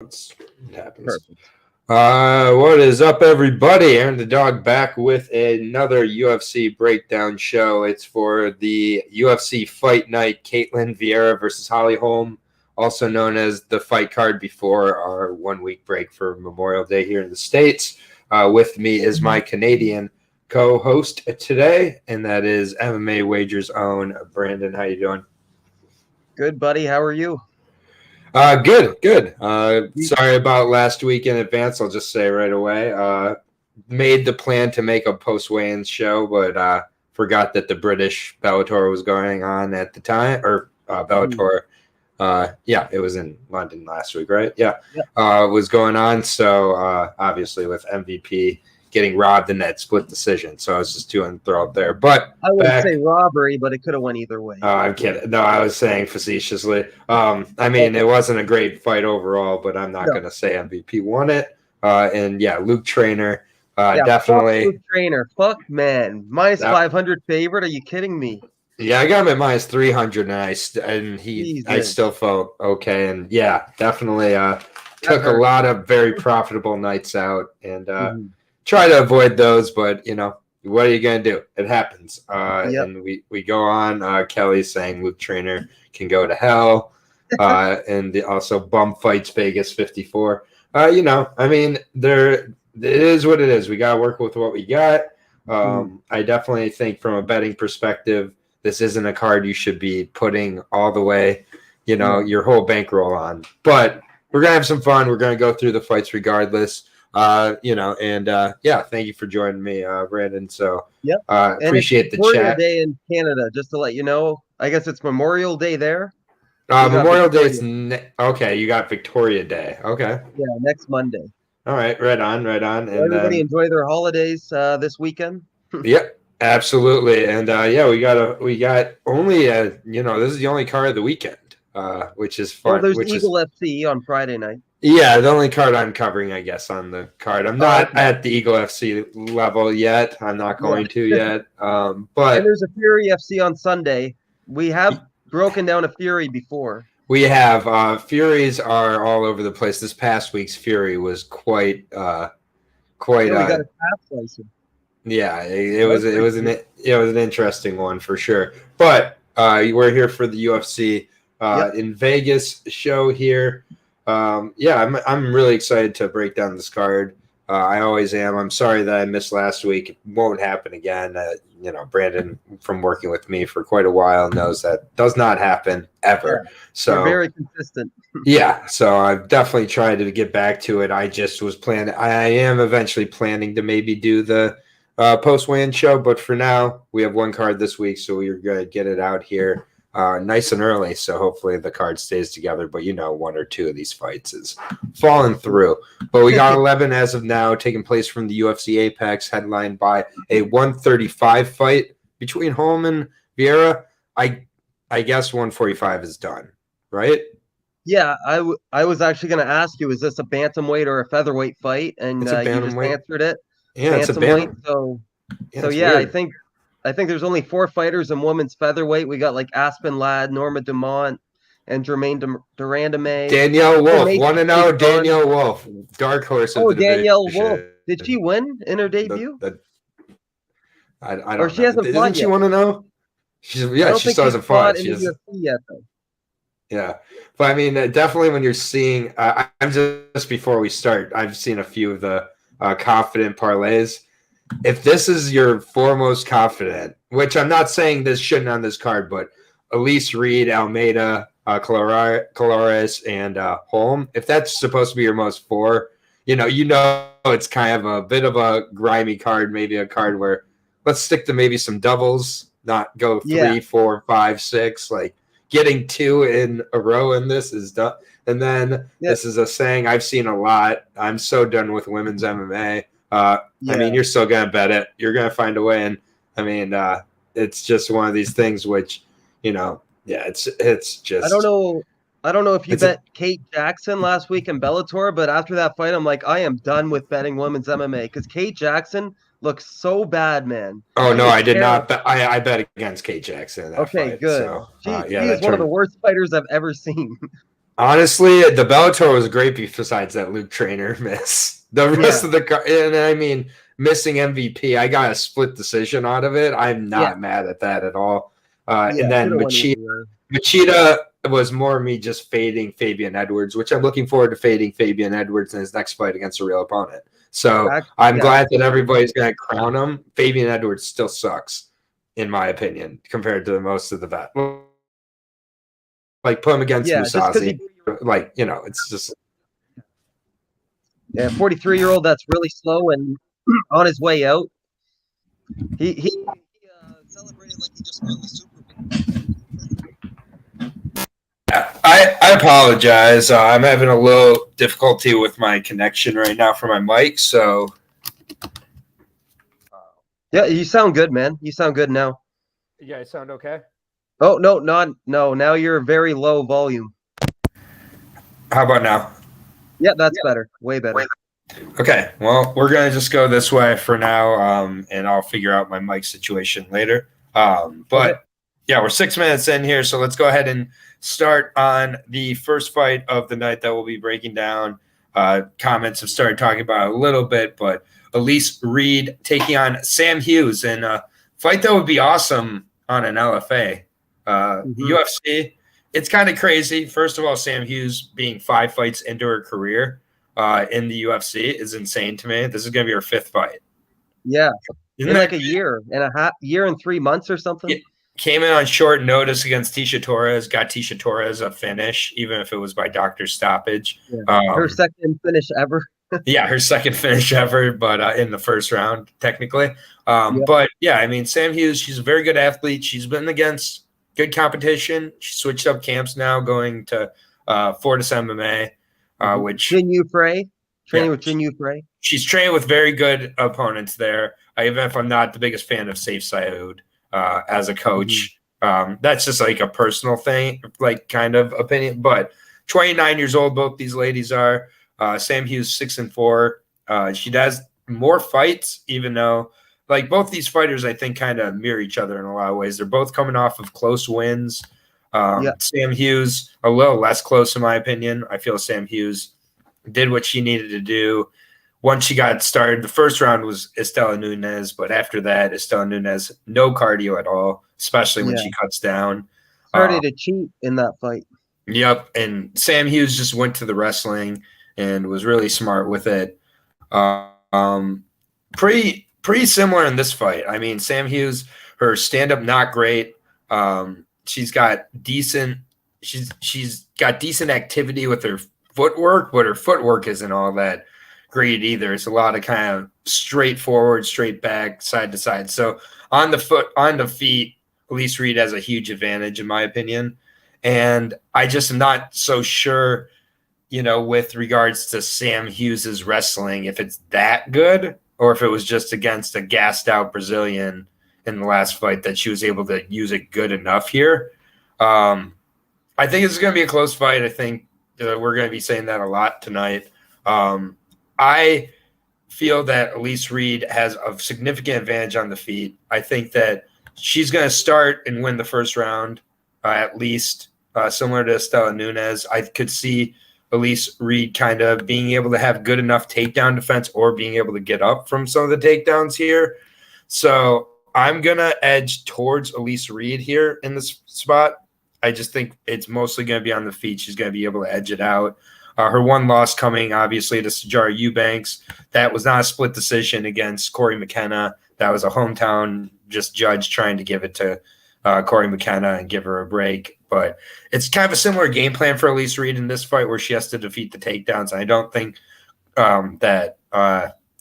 It happens. Perfect. What is up, everybody? Aaron the Dog back with another UFC Breakdown show. It's for the UFC Fight Night, Ketlen Vieira versus Holm, also known as the fight card before our 1 week break for Memorial Day here in the States. With me is my Canadian co-host today, and that is MMA Wagers' own Brandon. How you doing? Good, buddy. How are you? Good. Sorry about last week in advance. I'll just say right away. Made the plan to make a post-weigh-in show, but forgot that the British Bellator was going on at the time, or Bellator. It was in London last week, right? Yeah. Was going on. So obviously with MVP getting robbed in that split decision, so I was just too enthralled there. But I wouldn't say robbery, but it could have went either way. I'm kidding. No, I was saying facetiously. I mean, it wasn't a great fight overall, but I'm not going to say MVP won it. Luke Trainer, definitely. Fuck Luke Trainer. Fuck, man. Minus 500 favorite. Are you kidding me? Yeah, I got him at minus 300, and I still felt okay. And yeah, definitely took a lot of very profitable nights out and try to avoid those, but what are you going to do? It happens. And we go on. Kelly saying Luke Trainer can go to hell. And also Bum Fights Vegas 54. I mean, it is what it is. We got to work with what we got. I definitely think from a betting perspective, this isn't a card you should be putting all the way, your whole bankroll on. But we're going to have some fun. We're going to go through the fights regardless. Thank you for joining me, Brandon. So appreciate the chat. Day in Canada, just to let you know. I guess it's Memorial Day there. Memorial Day is okay. You got Victoria Day. Okay. Yeah, next Monday. All right, right on. And everybody enjoy their holidays this weekend. Yep, absolutely. And we got only this is the only card of the weekend, which is fun. There's Eagle FC on Friday night. Yeah, the only card I'm covering, I guess, on the card. I'm not at the Eagle FC level yet. I'm not going to yet. But and there's a Fury FC on Sunday. We have broken down a Fury before. We have. Furies are all over the place. This past week's Fury was quite. We got a half slicer. Yeah, it was an interesting one for sure. But we're here for the UFC in Vegas show here. I'm really excited to break down this card. I always am. I'm sorry that I missed last week. It won't happen again. Brandon, from working with me for quite a while, knows that does not happen ever. Yeah, so you're very consistent. So I've definitely tried to get back to it. I just was planning. I am eventually planning to maybe do the post-weigh-in show, but for now, we have one card this week, so we're going to get it out here. Nice and early, so hopefully the card stays together. But one or two of these fights is falling through. But we got 11 as of now, taking place from the UFC Apex, headlined by a 135 fight between Holm and Vieira. I guess 145 is done, right? Yeah, I was actually going to ask you, is this a bantamweight or a featherweight fight? And you just answered it. Yeah, it's a bantamweight. I think there's only 4 fighters in women's featherweight. We got like Aspen Ladd, Norma Dumont, and Jermaine Durandame. Danielle Wolf, 1-0. Danielle Wolf, dark horse. Danielle Wolf. Did she win in her debut? I don't or she hasn't fought yet. Isn't she 1-0? She still hasn't fought. She hasn't yet, though. Yeah, but I mean, definitely when you're seeing, I'm just before we start, I've seen a few of the confident parlays. If this is your foremost confident, which I'm not saying this shouldn't on this card, but Elise Reed, Almeida, Colares, and Holm, if that's supposed to be your most 4, it's kind of a bit of a grimy card, maybe a card where let's stick to maybe some doubles, not go 3, 4, 5, 6. Like getting 2 in a row in this is done. And then this is a saying I've seen a lot. I'm so done with women's MMA. I mean, you're still going to bet it. You're going to find a way. And I mean, it's just one of these things which, it's just. I don't know if you bet Kate Jackson last week in Bellator, but after that fight, I'm like, I am done with betting women's MMA because Kate Jackson looks so bad, man. Oh, no, I did not. I bet against Kate Jackson in that fight. Good. So, she is one of the worst fighters I've ever seen. Honestly, the Bellator was great besides that Luke Trainer miss. The rest of the and I mean, missing MVP, I got a split decision out of it. I'm not mad at that at all. And then Machida was more me just fading Fabian Edwards, which I'm looking forward to fading Fabian Edwards in his next fight against a real opponent. So I'm glad that everybody's going to crown him. Fabian Edwards still sucks, in my opinion, compared to most of the vet. Like, put him against Musashi. Like, it's just... Yeah, 43-year-old that's really slow and on his way out. He celebrated like he just won the Super Bowl. I apologize. I'm having a little difficulty with my connection right now for my mic, so... Yeah, you sound good, man. You sound good now. Yeah, I sound okay? Oh, no, now you're very low volume. How about now? Yeah, that's better. Way better. Okay, well, we're going to just go this way for now, and I'll figure out my mic situation later. But, yeah, we're 6 minutes in here, so let's go ahead and start on the first fight of the night that we'll be breaking down. Comments have started talking about it a little bit, but Elise Reed taking on Sam Hughes in a fight that would be awesome on an LFA. UFC, it's kind of crazy. First of all, Sam Hughes being 5 fights into her career in the UFC is insane to me. This is going to be her 5th fight. Yeah. In like a year and 3 months or something. It came in on short notice against Tisha Torres, got Tisha Torres a finish, even if it was by doctor stoppage. Yeah. Her second finish ever. Yeah, her second finish ever, but in the first round, technically. But, yeah, I mean, Sam Hughes, she's a very good athlete. She's been against good competition. She switched up camps now, going to Fortis MMA, which... Training with Jin Frey. She's trained with very good opponents there. Even if I'm not the biggest fan of Safe Saud as a coach. That's just like a personal thing, like kind of opinion. But 29 years old, both these ladies are. Sam Hughes 6-4. She does more fights, even though like both these fighters, I think, kind of mirror each other in a lot of ways. They're both coming off of close wins. Sam Hughes a little less close, in my opinion. I feel Sam Hughes did what she needed to do. Once she got started, the first round was Estela Nunez, but after that, Estela Nunez, no cardio at all, especially when she cuts down. Started to cheat in that fight. Yep, and Sam Hughes just went to the wrestling and was really smart with it. Pretty similar in this fight. I mean, Sam Hughes, her stand-up not great. She's got decent activity with her footwork, but her footwork isn't all that great either. It's a lot of kind of straightforward, straight back, side to side. So on the feet, Elise Reed has a huge advantage in my opinion. And I just am not so sure, with regards to Sam Hughes's wrestling, if it's that good or if it was just against a gassed out Brazilian in the last fight that she was able to use it good enough here. I think it's going to be a close fight. I think we're going to be saying that a lot tonight. I feel that Elise Reed has a significant advantage on the feet. I think that she's going to start and win the first round, at least, similar to Estela Nunez. I could see Elise Reed kind of being able to have good enough takedown defense or being able to get up from some of the takedowns here. So I'm going to edge towards Elise Reed here in this spot. I just think it's mostly going to be on the feet. She's going to be able to edge it out. Her one loss coming, obviously, to Sajara Eubanks. That was not a split decision against Corey McKenna. That was a hometown just judge trying to give it to Corey McKenna and give her a break. But it's kind of a similar game plan for Elise Reed in this fight where she has to defeat the takedowns. I don't think that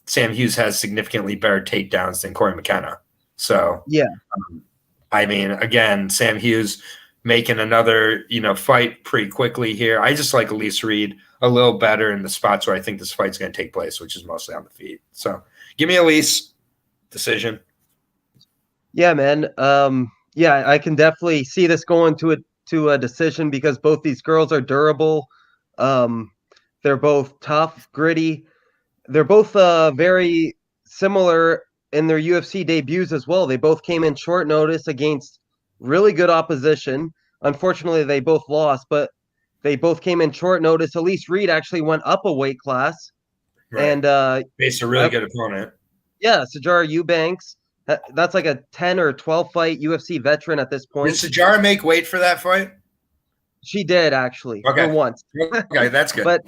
Sam Hughes has significantly better takedowns than Corey McKenna. So, I mean, again, Sam Hughes making another, fight pretty quickly here. I just like Elise Reed a little better in the spots where I think this fight's going to take place, which is mostly on the feet. So give me Elise. Decision. Yeah, man. I can definitely see this going to a decision because both these girls are durable. They're both tough, gritty. They're both very similar in their UFC debuts as well. They both came in short notice against really good opposition. Unfortunately, they both lost, but they both came in short notice. Elise Reed actually went up a weight class. Right. And faced a really good opponent. Yeah, Sijara Eubanks. That's like a 10 or 12 fight UFC veteran at this point. Did Sijara make weight for that fight? She did, actually, for once. Okay, that's good.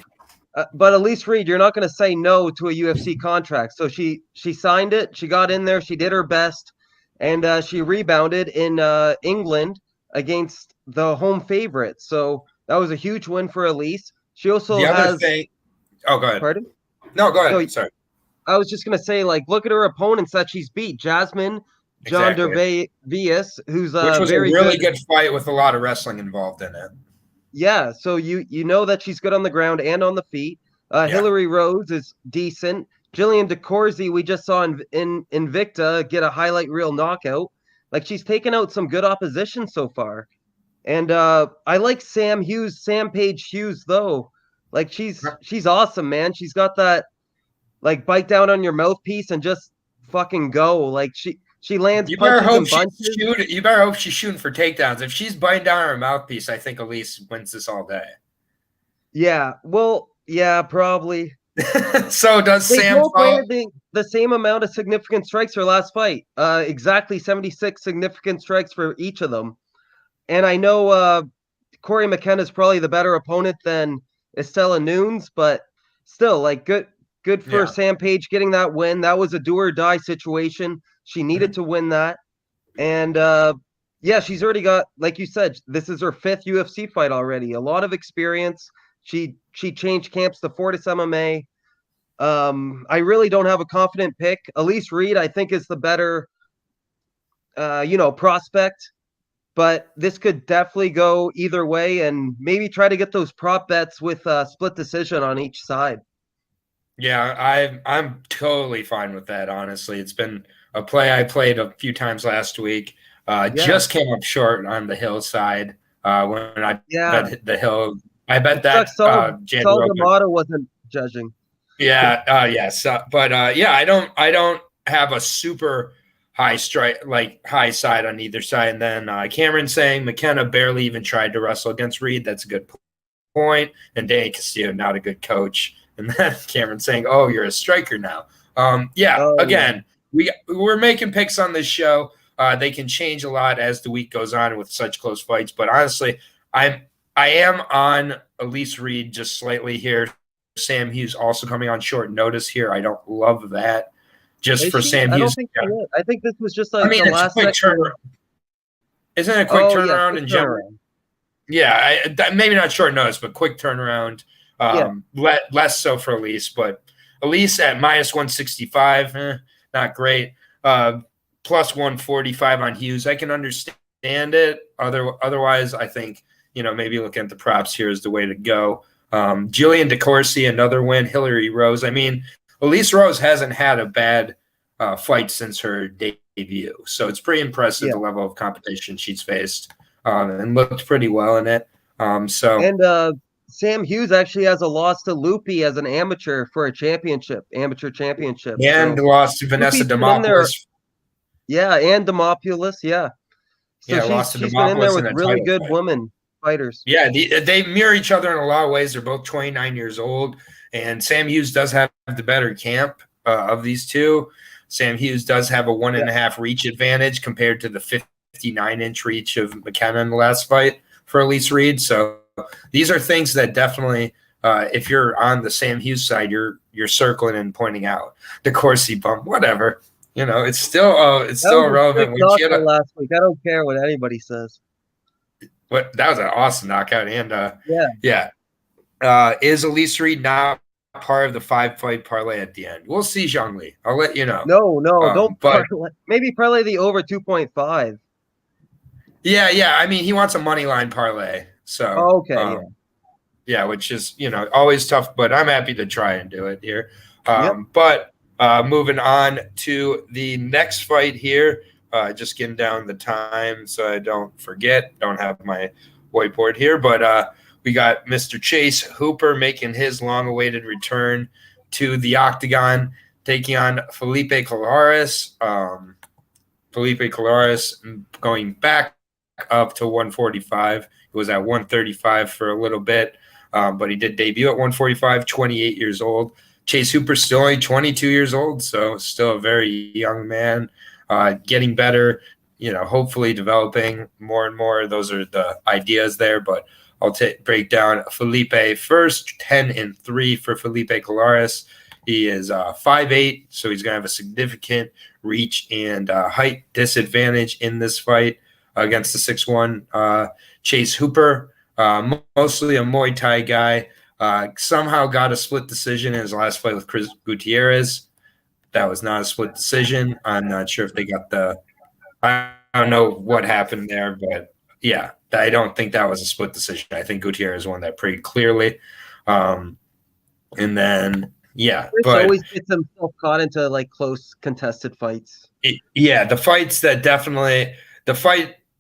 But Elise Reed, you're not going to say no to a UFC contract. So she signed it. She got in there. She did her best, and she rebounded in England against the home favorite. So that was a huge win for Elise. She also other thing. Oh, go ahead. Pardon? No, go ahead. Sorry. I was just going to say, like, look at her opponents that she's beat. Jasmine John Dervias, who's which was very a really good fight with a lot of wrestling involved in it. Yeah, so you know that she's good on the ground and on the feet. Hillary Rose is decent. Jillian DeCourcy, we just saw in Invicta get a highlight reel knockout. Like, she's taken out some good opposition so far. And I like Sam Page Hughes, though. Like, she's awesome, man. She's got that, like, bite down on your mouthpiece and just fucking go. Like, she lands punches and bunches. You better hope she's shooting for takedowns. If she's biting down on her mouthpiece, I think Elise wins this all day. Yeah, well, yeah, probably. So does Sam landed the same amount of significant strikes her last fight. Exactly 76 significant strikes for each of them. And I know Corey McKenna is probably the better opponent than Estella Nunes, but still, like, good for Sam Page getting that win. That was a do or die situation. She needed to win that. And she's already got, like you said, this is her 5th UFC fight already. A lot of experience. She changed camps to Fortis MMA. I really don't have a confident pick. Elise Reed, I think, is the better prospect. But this could definitely go either way, and maybe try to get those prop bets with a split decision on each side. Yeah, I'm totally fine with that, honestly. It's been a play I played a few times last week. Just came up short on the Hill side when I bet the Hill. I bet that Saul D'Amato wasn't judging. Yeah, I don't have a super high side on either side. And then Cameron saying McKenna barely even tried to wrestle against Reed. That's a good point. And Danny Castillo, not a good coach. And then Cameron saying, "Oh, you're a striker now." Again, we're making picks on this show. They can change a lot as the week goes on with such close fights. But honestly, I am on Elise Reed just slightly here. Sam Hughes also coming on short notice here. I don't love that. Just for Sam Hughes. I think this was just like the last quick turnaround. Isn't it a quick turnaround in general? Yeah, maybe not short notice, but quick turnaround. Less so for Elise, but Elise at minus 165, not great. Plus 145 on Hughes. I can understand it. Otherwise, I think, maybe looking at the props here is the way to go. Jillian DeCourcy, another win. Hillary Rose. I mean, Elise Rose hasn't had a bad fight since her debut. So it's pretty impressive the level of competition she's faced and looked pretty well in it. Sam Hughes actually has a loss to Lupi as an amateur for a amateur championship. And lost to Vanessa Demopoulos. Yeah, and Demopoulos, So she's been in there with really good women fighters. Yeah, they mirror each other in a lot of ways. They're both 29 years old, and Sam Hughes does have the better camp of these two. Sam Hughes does have a 1.5 reach advantage compared to the 59-inch reach of McKenna in the last fight for Elise Reed. So these are things that definitely, if you're on the Sam Hughes side, you're circling and pointing out. The Corsi bump, whatever. It's still irrelevant. Last week, I don't care what anybody says. That was an awesome knockout, and is Elise Reed now part of the 5-fight parlay at the end? We'll see, Zhongli. I'll let you know. No, don't parlay. Maybe parlay the over 2.5. Yeah. I mean, he wants a money line parlay. So which is always tough, but I'm happy to try and do it here. But moving on to the next fight here. Just getting down the time so I don't forget. Don't have my whiteboard here, but we got Mr. Chase Hooper making his long-awaited return to the octagon, taking on Felipe Colares. Felipe Colares going back up to 145. was at 135 for a little bit, but he did debut at 145, 28 years old. Chase Hooper's still only 22 years old, so still a very young man, getting better, hopefully developing more and more. Those are the ideas there, but I'll break down Felipe first. 10-3 for Felipe Colares. He is 5'8", so he's going to have a significant reach and height disadvantage in this fight against the 6'1" Chase Hooper. Mostly a Muay Thai guy. Somehow got a split decision in his last fight with Chris Gutierrez. That was not a split decision. I'm not sure if they got I don't know what happened there, but yeah, I don't think that was a split decision. I think Gutierrez won that pretty clearly. And then, yeah. Chris always gets himself caught into like close contested fights. The fight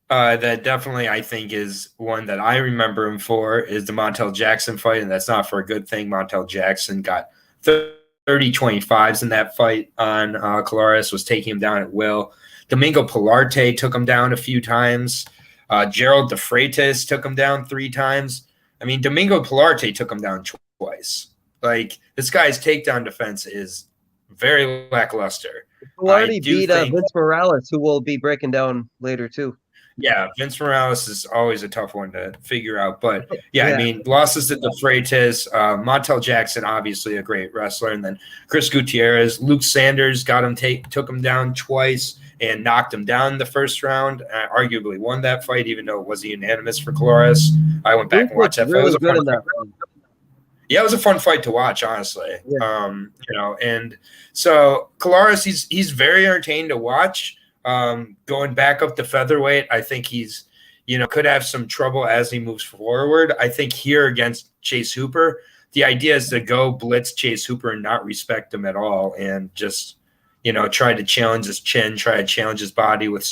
that definitely I think is one that I remember him for is the Montel Jackson fight, and that's not for a good thing. Montel Jackson got 30-25s in that fight on Colares, was taking him down at will. Domingo Pilarte took him down a few times. Gerald De Freitas took him down 3 times. I mean, Domingo Pilarte took him down twice. Like, this guy's takedown defense is very lackluster. Pilarte beat Vince Morales, who we'll be breaking down later, too. Yeah, Vince Morales is always a tough one to figure out. But, yeah. I mean, losses to De Freitas. Montel Jackson, obviously a great wrestler. And then Chris Gutierrez. Luke Sanders took him down twice and knocked him down in the first round. Arguably won that fight, even though it wasn't unanimous for Colares. I went back and watched that fight. It was a fun fight. Yeah, it was a fun fight to watch, honestly. Yeah. And so Colares, he's very entertaining to watch. Going back up to featherweight, I think he's, could have some trouble as he moves forward. I think here against Chase Hooper, the idea is to go blitz Chase Hooper and not respect him at all, and just, try to challenge his chin, try to challenge his body with,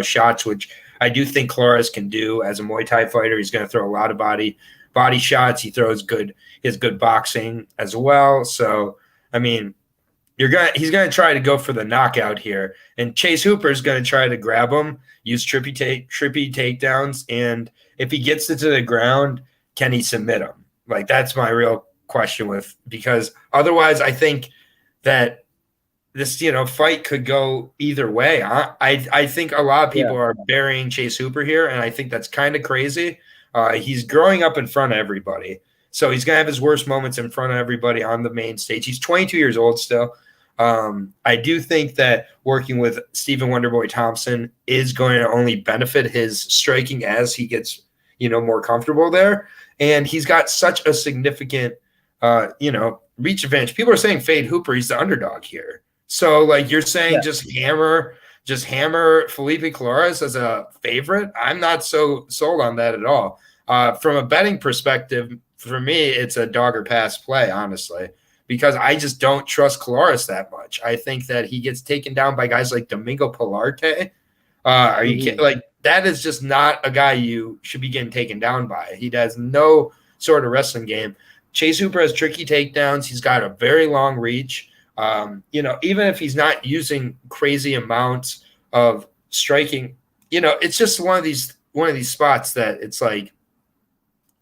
shots, which I do think Colares can do as a Muay Thai fighter. He's going to throw a lot of body shots. He throws his good boxing as well. So, I mean, he's going to try to go for the knockout here, and Chase Hooper is going to try to grab him, use trippy takedowns, and if he gets it to the ground, can he submit him? Like, that's my real question because otherwise I think that this, fight could go either way. I think a lot of people are burying Chase Hooper here, and I think that's kind of crazy. He's growing up in front of everybody, so he's going to have his worst moments in front of everybody on the main stage. He's 22 years old still. I do think that working with Stephen Wonderboy Thompson is going to only benefit his striking as he gets, more comfortable there. And he's got such a significant, reach advantage. People are saying fade Hooper. He's the underdog here. So, like, you're saying just hammer Felipe Colares as a favorite. I'm not so sold on that at all. From a betting perspective, for me, it's a dog or pass play, honestly, because I just don't trust Colares that much. I think that he gets taken down by guys like Domingo Pilarte. Are you kidding? Like, that is just not a guy you should be getting taken down by. He has no sort of wrestling game. Chase Hooper has tricky takedowns. He's got a very long reach. Even if he's not using crazy amounts of striking, it's just one of these spots that it's like,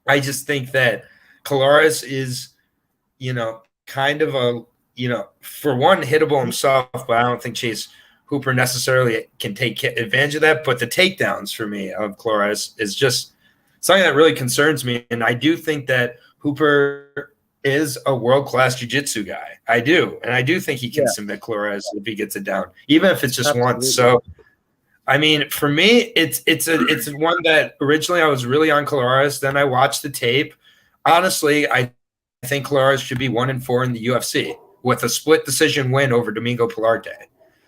I just think that Colares is, kind of a, for one, hittable himself, but I don't think Chase Hooper necessarily can take advantage of that. But the takedowns for me of Colares is just something that really concerns me. And I do think that Hooper is a world-class jiu-jitsu guy. I do. And I do think he can submit Colares if he gets it down, even if it's just once. So, I mean, for me, it's one that originally I was really on Colares. Then I watched the tape. Honestly, I think Colares should be 1-4 in the UFC with a split decision win over Domingo Pilarte.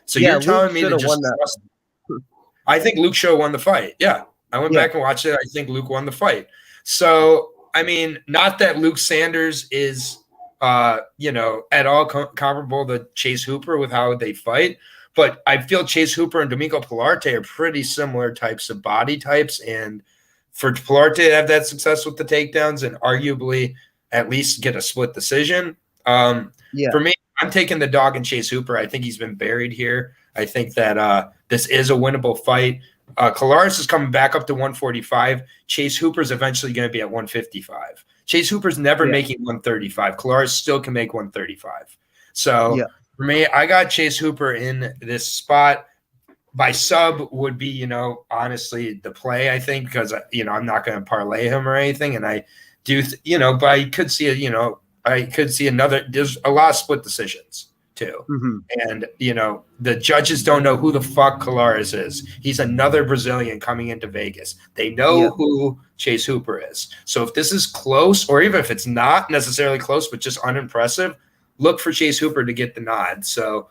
So you're telling me to just trust him. I think Luke should have won the fight. Yeah. I went back and watched it. I think Luke won the fight. So, I mean, not that Luke Sanders is, at all comparable to Chase Hooper with how they fight, but I feel Chase Hooper and Domingo Pilarte are pretty similar types of body types. And for Pilarte to have that success with the takedowns and arguably at least get a split decision, for me, I'm taking the dog and Chase Hooper. I think he's been buried here. I think that this is a winnable fight. Colares is coming back up to 145. Chase Hooper's eventually going to be at 155. Chase Hooper's never making 135. Colares still can make 135. So for me, I got Chase Hooper in this spot. By sub would be, honestly the play, I think, because, I'm not going to parlay him or anything. And I do, but I could see, another, there's a lot of split decisions too. Mm-hmm. And, the judges don't know who the fuck Colares is. He's another Brazilian coming into Vegas. They know who Chase Hooper is. So if this is close, or even if it's not necessarily close, but just unimpressive, look for Chase Hooper to get the nod. So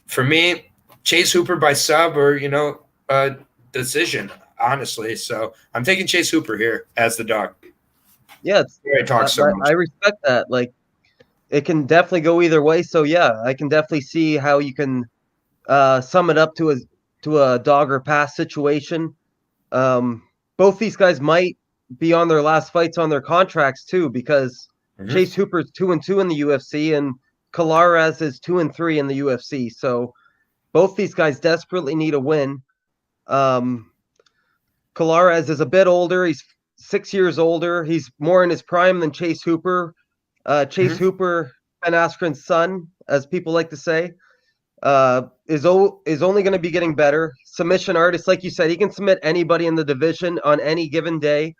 for me, Chase Hooper by sub or, a decision, honestly. So I'm taking Chase Hooper here as the dog. Yeah. I respect that. Like, it can definitely go either way. So, yeah, I can definitely see how you can sum it up to a dog or pass situation. Both these guys might be on their last fights on their contracts, too, because Chase Hooper's 2-2 in the UFC and Colares is 2-3 in the UFC. So, both these guys desperately need a win. Colares is a bit older. He's 6 years older. He's more in his prime than Chase Hooper. Chase Hooper, Ben Askren's son, as people like to say, is only going to be getting better. Submission artist, like you said, he can submit anybody in the division on any given day.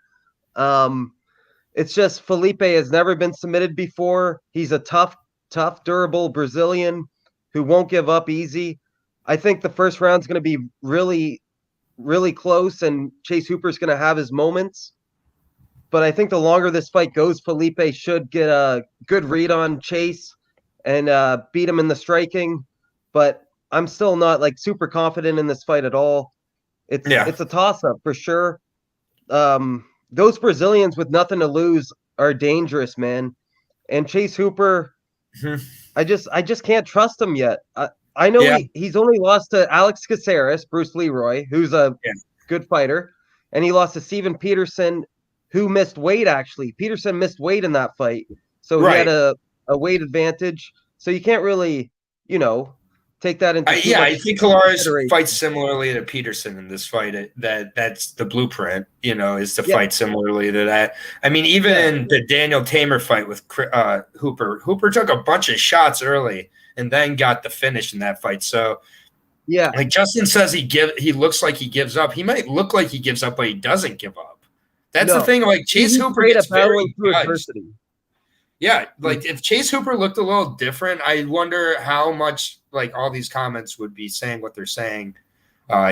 It's just Felipe has never been submitted before. He's a tough, durable Brazilian who won't give up easy. I think the first round's going to be really, really close, and Chase Hooper's going to have his moments. But I think the longer this fight goes, Felipe should get a good read on Chase and beat him in the striking. But I'm still not super confident in this fight at all. It's a toss-up for sure. Those Brazilians with nothing to lose are dangerous, man. And Chase Hooper, I just can't trust him yet. I know he's only lost to Alex Caceres, Bruce Leroy, who's a good fighter, and he lost to Steven Peterson, who missed weight, actually. Peterson missed weight in that fight, so he had a weight advantage. So you can't really, take that into I think Colares fights similarly to Peterson in this fight. That's the blueprint, is to fight similarly to that. I mean, even in the Daniel Tamer fight with Hooper took a bunch of shots early and then got the finish in that fight. So, like Justin says, he looks like he gives up. He might look like he gives up, but he doesn't give up. That's the thing. Like Chase Hooper gets very adversity. Yeah, like if Chase Hooper looked a little different, I wonder how much all these comments would be saying what they're saying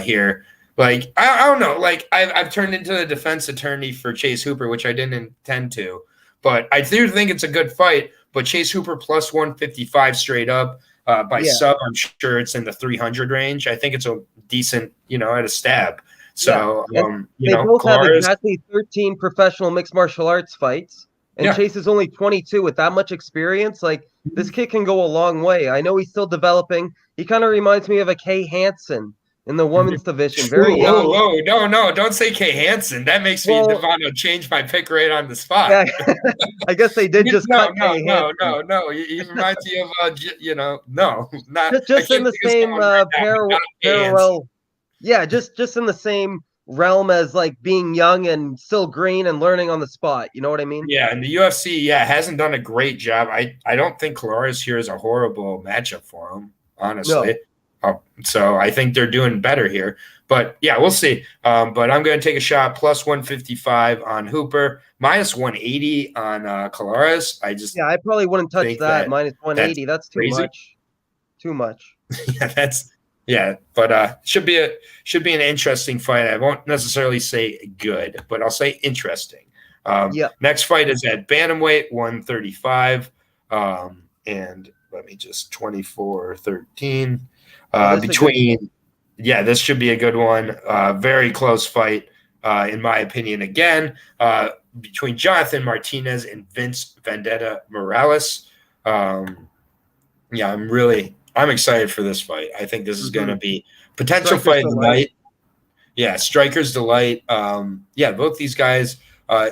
here. Like I don't know. Like I've turned into a defense attorney for Chase Hooper, which I didn't intend to, but I do think it's a good fight. But Chase Hooper plus 155 straight up by sub, I'm sure it's in the 300 range. I think it's a decent, at a stab. So, they both have exactly 13 professional mixed martial arts fights. And Chase is only 22 with that much experience. This kid can go a long way. I know he's still developing. He kind of reminds me of a Kay Hansen in the women's division. Very young. No, don't say Kay Hansen. That makes me want to change my pick right on the spot. Yeah, I guess they did just cut Kay Hansen. No. He reminds me of, not just in the same parallel. Yeah, just in the same realm as being young and still green and learning on the spot. You know what I mean? Yeah, and the UFC, hasn't done a great job. I don't think Colares here is a horrible matchup for him, honestly. No. So I think they're doing better here. But, we'll see. But I'm going to take a shot plus 155 on Hooper, minus 180 on Colares. I probably wouldn't touch that minus 180. That's too crazy. Too much. But should be an interesting fight. I won't necessarily say good, but I'll say interesting. Next fight is at Bantamweight 135. And let me just 24-13. This should be a good one. Very close fight, in my opinion. Again, between Jonathan Martinez and Vince Vendetta Morales. I'm excited for this fight. I think this is going to be potential fight of the night. Yeah, Striker's delight. Both these guys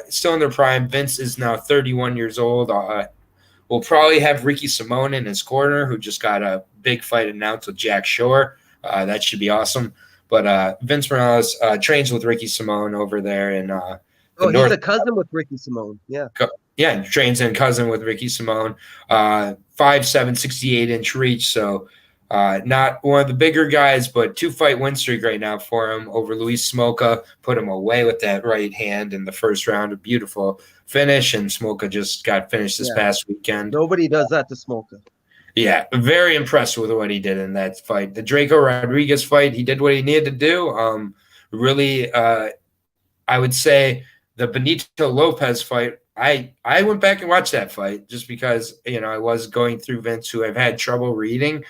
still in their prime. Vince is now 31 years old. We'll probably have Ricky Simone in his corner, who just got a big fight announced with Jack Shore. That should be awesome. But Vince Morales trains with Ricky Simone over there in he's a cousin with Ricky Simone. Yeah. Yeah, trains in cousin with Ricky Simone. 5'7", 68-inch reach. So not one of the bigger guys, but 2-fight win streak right now for him over Luis Smolka. Put him away with that right hand in the first round. A beautiful finish, and Smolka just got finished this past weekend. Nobody does that to Smolka. Yeah, very impressed with what he did in that fight. The Draco Rodriguez fight, he did what he needed to do. Really, I would say the Benito Lopez fight, I went back and watched that fight just because, I was going through Vince, who I've had trouble reading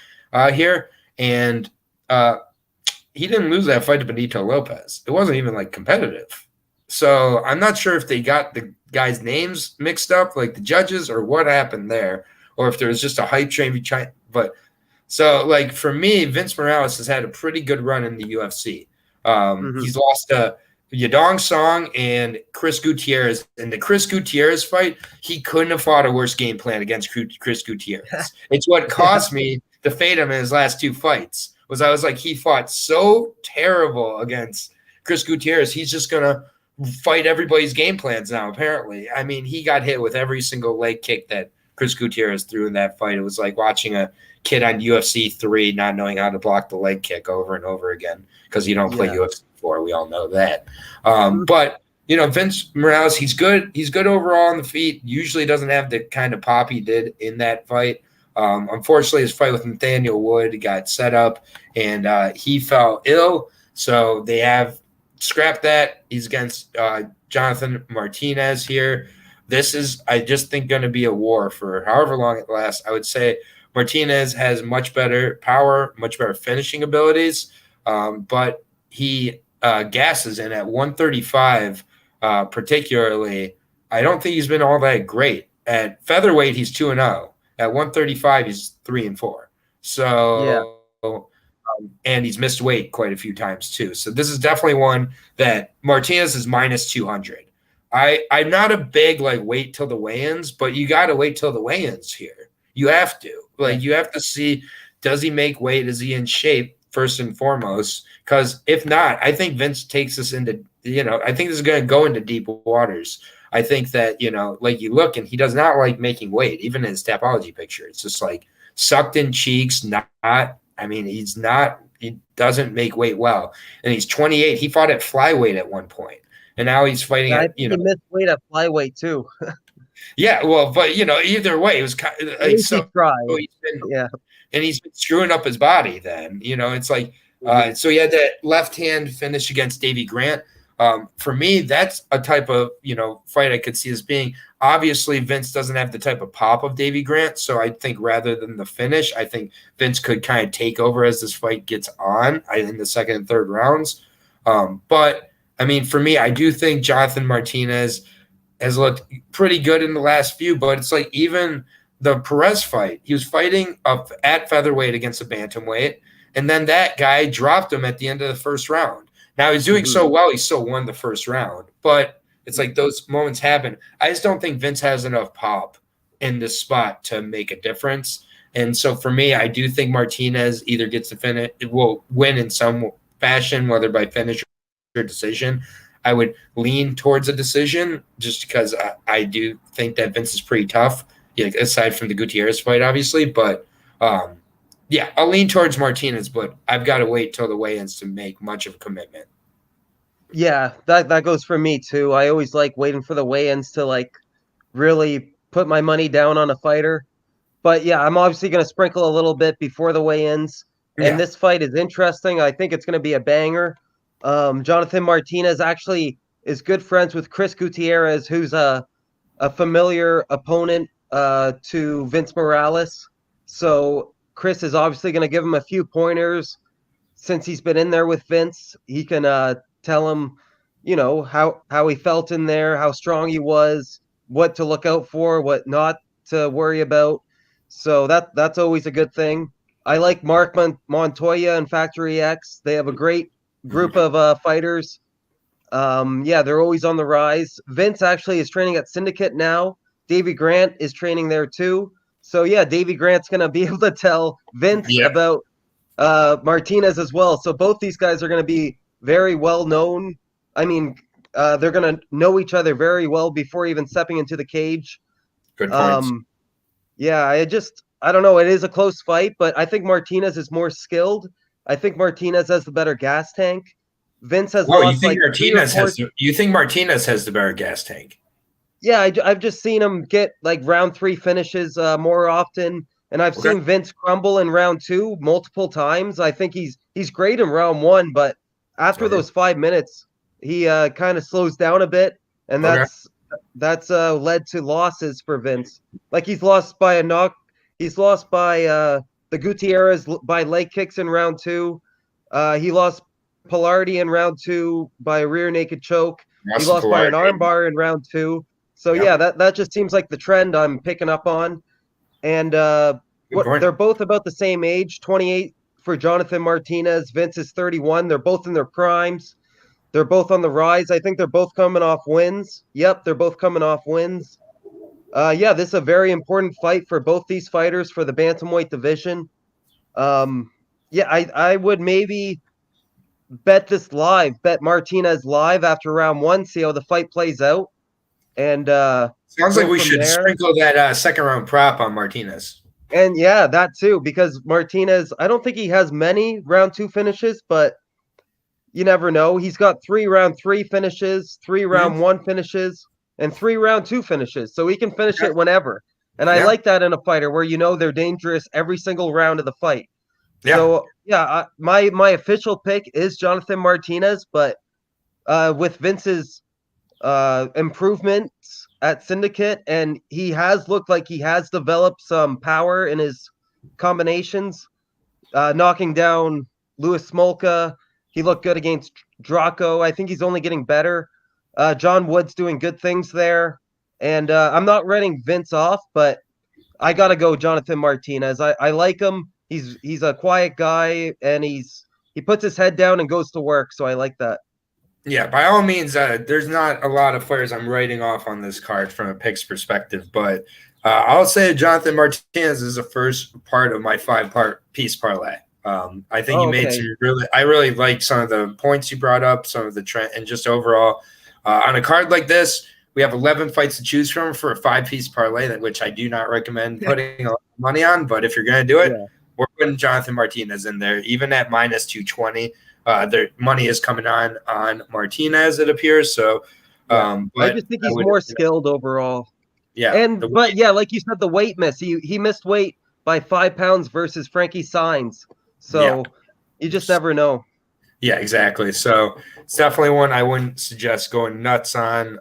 here, and he didn't lose that fight to Benito Lopez. It wasn't even like competitive. So I'm not sure if they got the guys' names mixed up, like the judges, or what happened there, or if there was just a hype train. But so, like, for me, Vince Morales has had a pretty good run in the UFC. He's lost to Yadong Song and Chris Gutierrez. In the Chris Gutierrez fight, he couldn't have fought a worse game plan against Chris Gutierrez. It's what cost me to fade him in his last 2 fights. I was like, he fought so terrible against Chris Gutierrez. He's just going to fight everybody's game plans now, apparently. I mean, he got hit with every single leg kick that Chris Gutierrez threw in that fight. It was like watching a kid on UFC 3 not knowing how to block the leg kick over and over again because you don't play UFC 4. We all know that. But, Vince Morales, he's good. He's good overall on the feet. Usually doesn't have the kind of pop he did in that fight. Unfortunately, his fight with Nathaniel Wood got set up, and he fell ill. So they have scrapped that. He's against Jonathan Martinez here. This is, I just think, going to be a war for however long it lasts. I would say Martinez has much better power, much better finishing abilities, but he gasses in at 135 particularly. I don't think he's been all that great. At featherweight, he's 2-0. At 135, he's 3-4. So, and he's missed weight quite a few times too. So this is definitely one that Martinez is minus 200. I'm not a big wait till the weigh-ins, but you got to wait till the weigh-ins here. You have to. You have to see, does he make weight? Is he in shape first and foremost? Because if not, I think Vince takes us into, I think this is going to go into deep waters. I think that, you look, and he does not like making weight, even in his Tapology picture. It's just sucked in cheeks, he doesn't make weight well. And he's 28. He fought at flyweight at one point. And now he's fighting at, he missed weight at flyweight too. Yeah, well, but either way, it was kind of and he's been screwing up his body. Then it's so he had that left hand finish against Davy Grant. For me, that's a type of fight I could see as being. Obviously, Vince doesn't have the type of pop of Davy Grant, so I think rather than the finish, I think Vince could kind of take over as this fight gets on in the second and third rounds. But I mean, for me, I do think Jonathan Martinez has looked pretty good in the last few, but it's even the Perez fight, he was fighting up at featherweight against a bantamweight, and then that guy dropped him at the end of the first round. Now he's doing so well, he still won the first round, but it's those moments happen. I just don't think Vince has enough pop in this spot to make a difference. And so for me, I do think Martinez either gets to finish, will win in some fashion, whether by finish or decision. I would lean towards a decision just because I do think that Vince is pretty tough, aside from the Gutierrez fight, obviously. But, I'll lean towards Martinez, but I've got to wait till the weigh-ins to make much of a commitment. Yeah, that goes for me, too. I always like waiting for the weigh-ins to, really put my money down on a fighter. But, yeah, I'm obviously going to sprinkle a little bit before the weigh-ins. And this fight is interesting. I think it's going to be a banger. Jonathan Martinez actually is good friends with Chris Gutierrez, who's a familiar opponent to Vince Morales. So Chris is obviously going to give him a few pointers since he's been in there with Vince. He can tell him, how he felt in there, how strong he was, what to look out for, what not to worry about. So that's always a good thing. I like Mark Montoya and Factory X. They have a great group of fighters. They're always on the rise. Vince actually is training at Syndicate now. Davy Grant is training there too. So Davy Grant's going to be able to tell Vince about Martinez as well. So both these guys are going to be very well known. I mean, they're going to know each other very well before even stepping into the cage. Good points. Yeah, I don't know. It is a close fight, but I think Martinez is more skilled. I think Martinez has the better gas tank. Vince has lost like you think Martinez has the better gas tank? Yeah, I've just seen him get like round 3 finishes more often, and I've seen Vince crumble in round 2 multiple times. I think he's great in round 1, but after those 5 minutes, he kind of slows down a bit, and that's led to losses for Vince. Like he's lost by a knock. He's lost by the Gutierrez by leg kicks in round 2. He lost Polardi in round 2 by a rear naked choke. He lost by an armbar in round 2. So yeah, that just seems like the trend I'm picking up on. And they're both about the same age, 28 for Jonathan Martinez. Vince is 31. They're both in their primes. They're both on the rise. I think they're both coming off wins. Yep, they're both coming off wins. Yeah, this is a very important fight for both these fighters for the bantamweight division. Yeah, I would maybe bet Martinez live after round 1, see how the fight plays out. And sounds like we should sprinkle that second round prop on Martinez. And yeah, that too, because Martinez, I don't think he has many round 2 finishes, but you never know. He's got 3 round 3 finishes, 3 round 1 finishes, and 3 round 2 finishes. So he can finish it whenever. And I like that in a fighter where they're dangerous every single round of the fight. Yeah. So yeah, my official pick is Jonathan Martinez, but with Vince's improvements at Syndicate, and he has looked like he has developed some power in his combinations, knocking down Louis Smolka. He looked good against Draco. I think he's only getting better. John Wood's doing good things there, and I'm not writing Vince off, but I gotta go Jonathan Martinez. I like him. He's a quiet guy, and he puts his head down and goes to work, so I like that. Yeah, by all means, there's not a lot of fighters I'm writing off on this card from a picks perspective, but I'll say Jonathan Martinez is the first part of my 5-part piece parlay. I think you made some I really like some of the points you brought up, some of the trend, and just overall on a card like this, we have 11 fights to choose from for a 5-piece parlay, which I do not recommend putting a lot of money on. But if you're going to do it, we're putting Jonathan Martinez in there, even at minus 220. Their money is coming on Martinez, it appears. So, but I just think he's more skilled overall. Yeah, but like you said, the weight miss. He missed weight by 5 pounds versus Frankie Saenz. So you just never know. Yeah, exactly. So it's definitely one I wouldn't suggest going nuts on,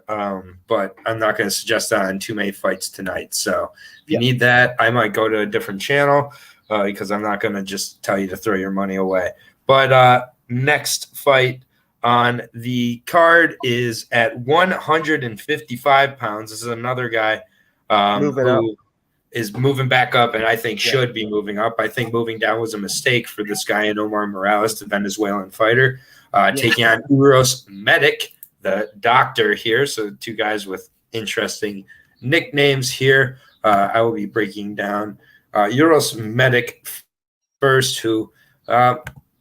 but I'm not going to suggest that on too many fights tonight. So if you need that, I might go to a different channel because I'm not going to just tell you to throw your money away. But next fight on the card is at 155 pounds. This is another guy who is moving back up and I think should be moving up. I think moving down was a mistake for this guy in Omar Morales, the Venezuelan fighter, taking on Uros Medic, the doctor here. So 2 guys with interesting nicknames here. I will be breaking down Uros Medic first, who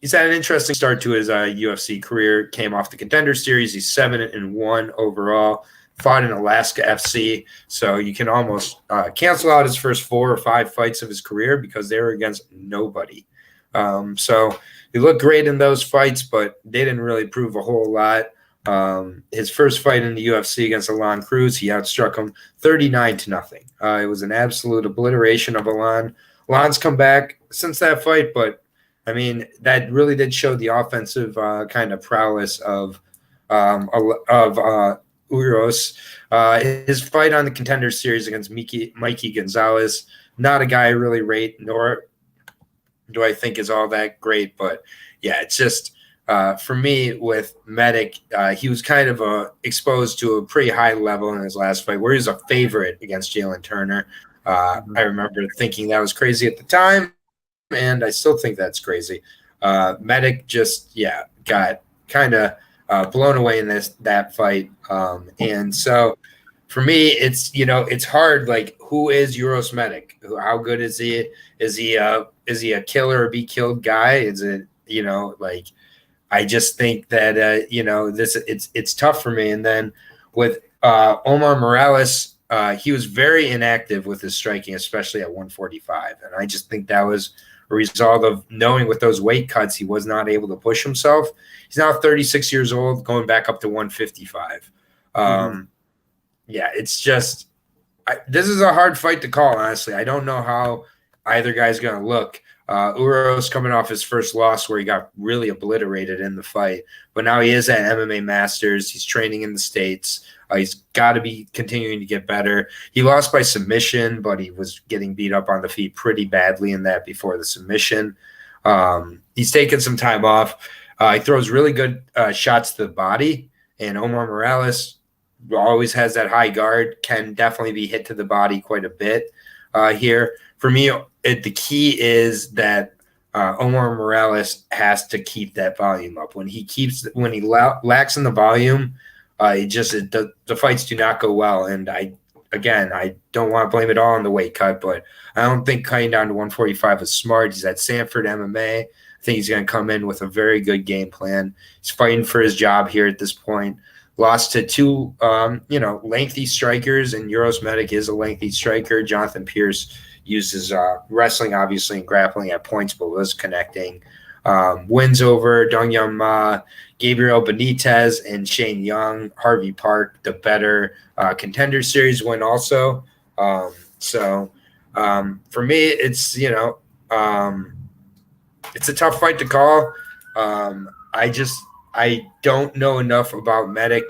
he's had an interesting start to his UFC career. Came off the Contender Series. He's 7-1 overall. Fought in Alaska FC, so you can almost cancel out his first 4 or 5 fights of his career because they were against nobody. So he looked great in those fights, but they didn't really prove a whole lot. His first fight in the UFC against Alan Cruz, he outstruck him 39-0. It was an absolute obliteration of Alan. Alan's come back since that fight, but I mean that really did show the offensive kind of prowess of Uros. His fight on the Contender Series against Mikey Gonzalez, not a guy I really rate, nor do I think is all that great. But yeah, it's just for me with Medic, he was kind of exposed to a pretty high level in his last fight where he was a favorite against Jalen Turner. I remember thinking that was crazy at the time, and I still think that's crazy. Medic just got kind of blown away in that fight. And so for me, it's, you know, it's hard. Like, who is Uros Medic? How good is he? Is he a killer or be killed guy? Is it, you know, like, I just think that you know, it's tough for me. And then with Omar Morales, he was very inactive with his striking, especially at 145, and I just think that was a result of knowing with those weight cuts he was not able to push himself. He's now 36 years old, going back up to 155. Yeah, it's just this is a hard fight to call, honestly. I don't know how either guy's going to look. Uros coming off his first loss where he got really obliterated in the fight, but now he is at MMA Masters. He's training in the States. He's got to be continuing to get better. He lost by submission, but he was getting beat up on the feet pretty badly in that before the submission. He's taken some time off. He throws really good shots to the body, and Omar Morales always has that high guard, can definitely be hit to the body quite a bit here. For me, the key is that Omar Morales has to keep that volume up. When he lacks in the volume, the fights do not go well. And I don't want to blame it all on the weight cut, but I don't think cutting down to 145 is smart. He's at Sanford MMA. I think he's going to come in with a very good game plan. He's fighting for his job here at this point. Lost to two, lengthy strikers, and Uros Medic is a lengthy striker. Jonathan Pierce uses wrestling, obviously, and grappling at points, but was connecting. Wins over Donghyun Ma, Gabriel Benitez, and Shane Young. Harvey Park, the better Contender Series win also. For me, it's, it's a tough fight to call. I don't know enough about Medic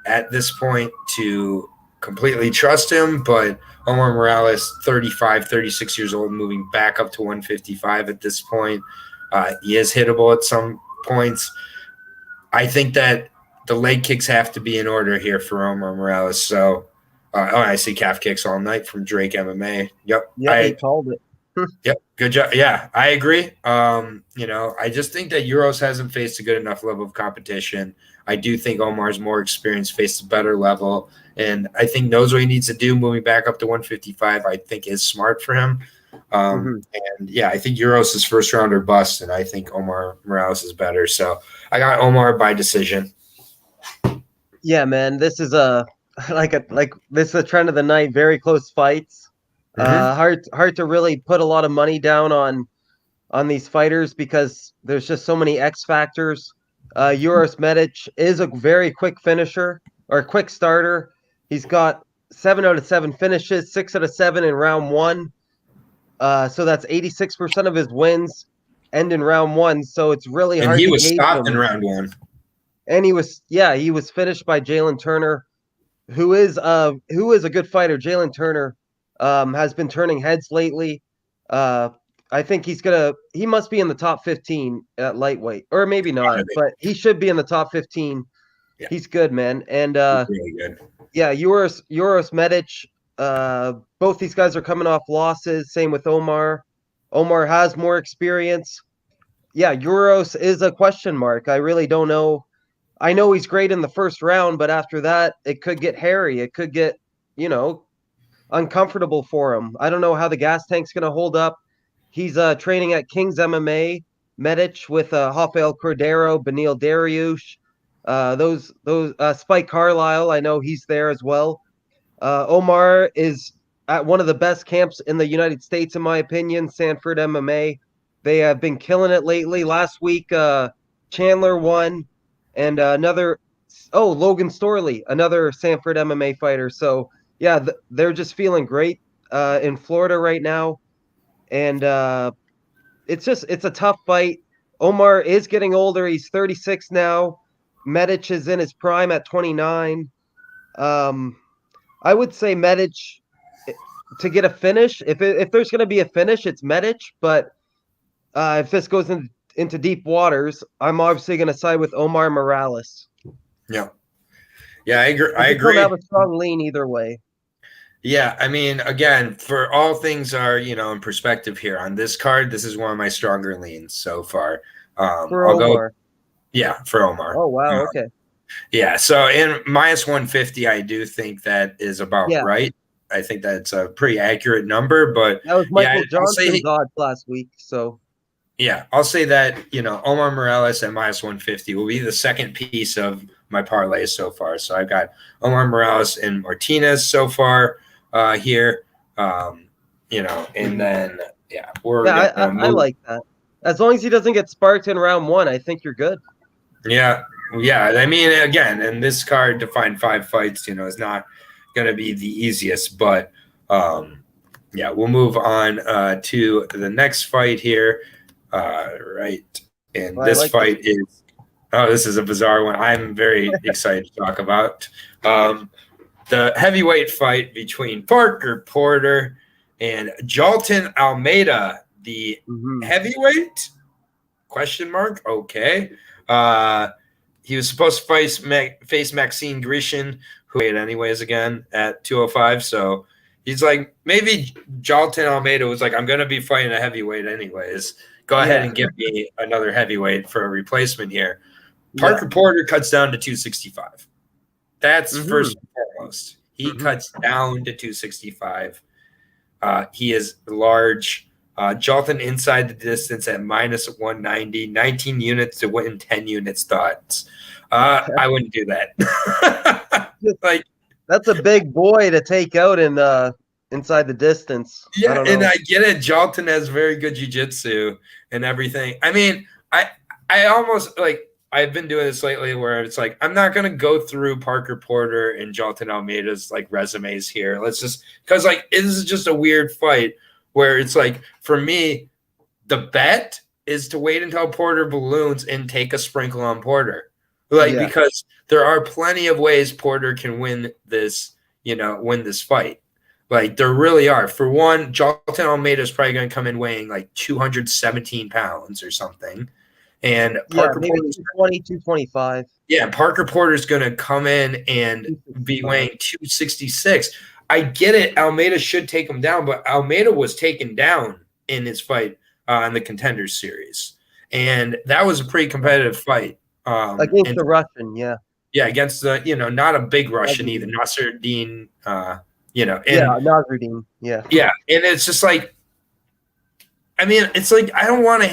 at this point to completely trust him, but Omar Morales, 35, 36 years old, moving back up to 155 at this point. He is hittable at some points. I think that the leg kicks have to be in order here for Omar Morales. So, I see calf kicks all night from Drake MMA. Yep. Yeah, he called it. Yep, good job. Yeah, I agree. I just think that Uros hasn't faced a good enough level of competition. I do think Omar's more experienced, faced a better level, and I think knows what he needs to do moving back up to 155. I think is smart for him. And yeah, I think Uros is first round or bust, and I think Omar Morales is better. So I got Omar by decision. Yeah, man, this is a trend of the night. Very close fights. Hard to really put a lot of money down on these fighters because there's just so many X factors. Uros Medic is a very quick finisher or quick starter. He's got 7 out of 7 finishes, 6 out of 7 in round 1. So that's 86% of his wins end in round 1. So it's really hard. And he was stopped in round 1. And he was finished by Jalen Turner, who is a good fighter. Jalen Turner has been turning heads lately. I think he must be in the top 15 at lightweight, or maybe not, but he should be in the top 15. Yeah. He's good, man. And really good. Yeah, Uros Medic, both these guys are coming off losses. Same with Omar. Omar has more experience. Yeah, Uros is a question mark. I really don't know. I know he's great in the first round, but after that, it could get hairy. It could get, uncomfortable for him. I don't know how the gas tank's going to hold up. He's training at King's MMA, Medic with Rafael Cordero, Benil Dariush, those Spike Carlisle. I know he's there as well. Omar is at one of the best camps in the United States, in my opinion, Sanford MMA. They have been killing it lately. Last week, Chandler won, and Logan Storley, another Sanford MMA fighter. So, yeah, they're just feeling great in Florida right now. And it's a tough fight. Omar is getting older. He's 36 now. Medic is in his prime at 29. I would say Medic to get a finish. If there's going to be a finish, it's Medic. But if this goes into deep waters, I'm obviously going to side with Omar Morales. Yeah. Yeah, I agree. I agree. Have a strong lean either way. Yeah, I mean, again, for all things are, in perspective here on this card, this is one of my stronger leans so far. For Omar. Yeah, for Omar. Oh, wow. Okay. Yeah. So in -150, I do think that is about right. I think that's a pretty accurate number, but that was Michael Johnson's odds last week. So yeah, I'll say that, Omar Morales at -150 will be the second piece of my parlay so far. So I've got Omar Morales and Martinez so far here, and then, I like that. As long as he doesn't get sparked in round 1, I think you're good. Yeah. I mean, again, in this card to find 5 fights, is not going to be the easiest, but we'll move on to the next fight here. Right. And this fight is, this is a bizarre one. I'm very excited to talk about the heavyweight fight between Parker Porter and Jailton Almeida, the heavyweight ? Okay. He was supposed to face Maxime Grishin, who weighed anyways again at 205. So he's like, maybe Jailton Almeida was like, I'm going to be fighting a heavyweight anyways. Go ahead and give me another heavyweight for a replacement here. Parker Porter cuts down to 265. That's first and foremost. He cuts down to 265. He is large. Jailton inside the distance at -190, 19 units to win 10 units. Thoughts? I wouldn't do that. That's a big boy to take out in inside the distance. Yeah, I get it. Jailton has very good jiu-jitsu and everything. I mean, I almost I've been doing this lately where it's like, I'm not going to go through Parker Porter and Jailton Almeida's resumes here. Let's just, because this is just a weird fight where it's like, for me, the bet is to wait until Porter balloons and take a sprinkle on Porter. Because there are plenty of ways Porter can win this fight. There really are. For one, Jailton Almeida is probably going to come in weighing 217 pounds or something. And Parker Porter's 220, 225. Yeah, Parker Porter's going to come in and be weighing 266. I get it. Almeida should take him down, but Almeida was taken down in his fight in the Contenders series. And that was a pretty competitive fight. Against the Russian, yeah. Yeah, against the, not a big Russian either. Nasruddin, Nasruddin, yeah. Yeah, and it's just I mean, it's I don't want to.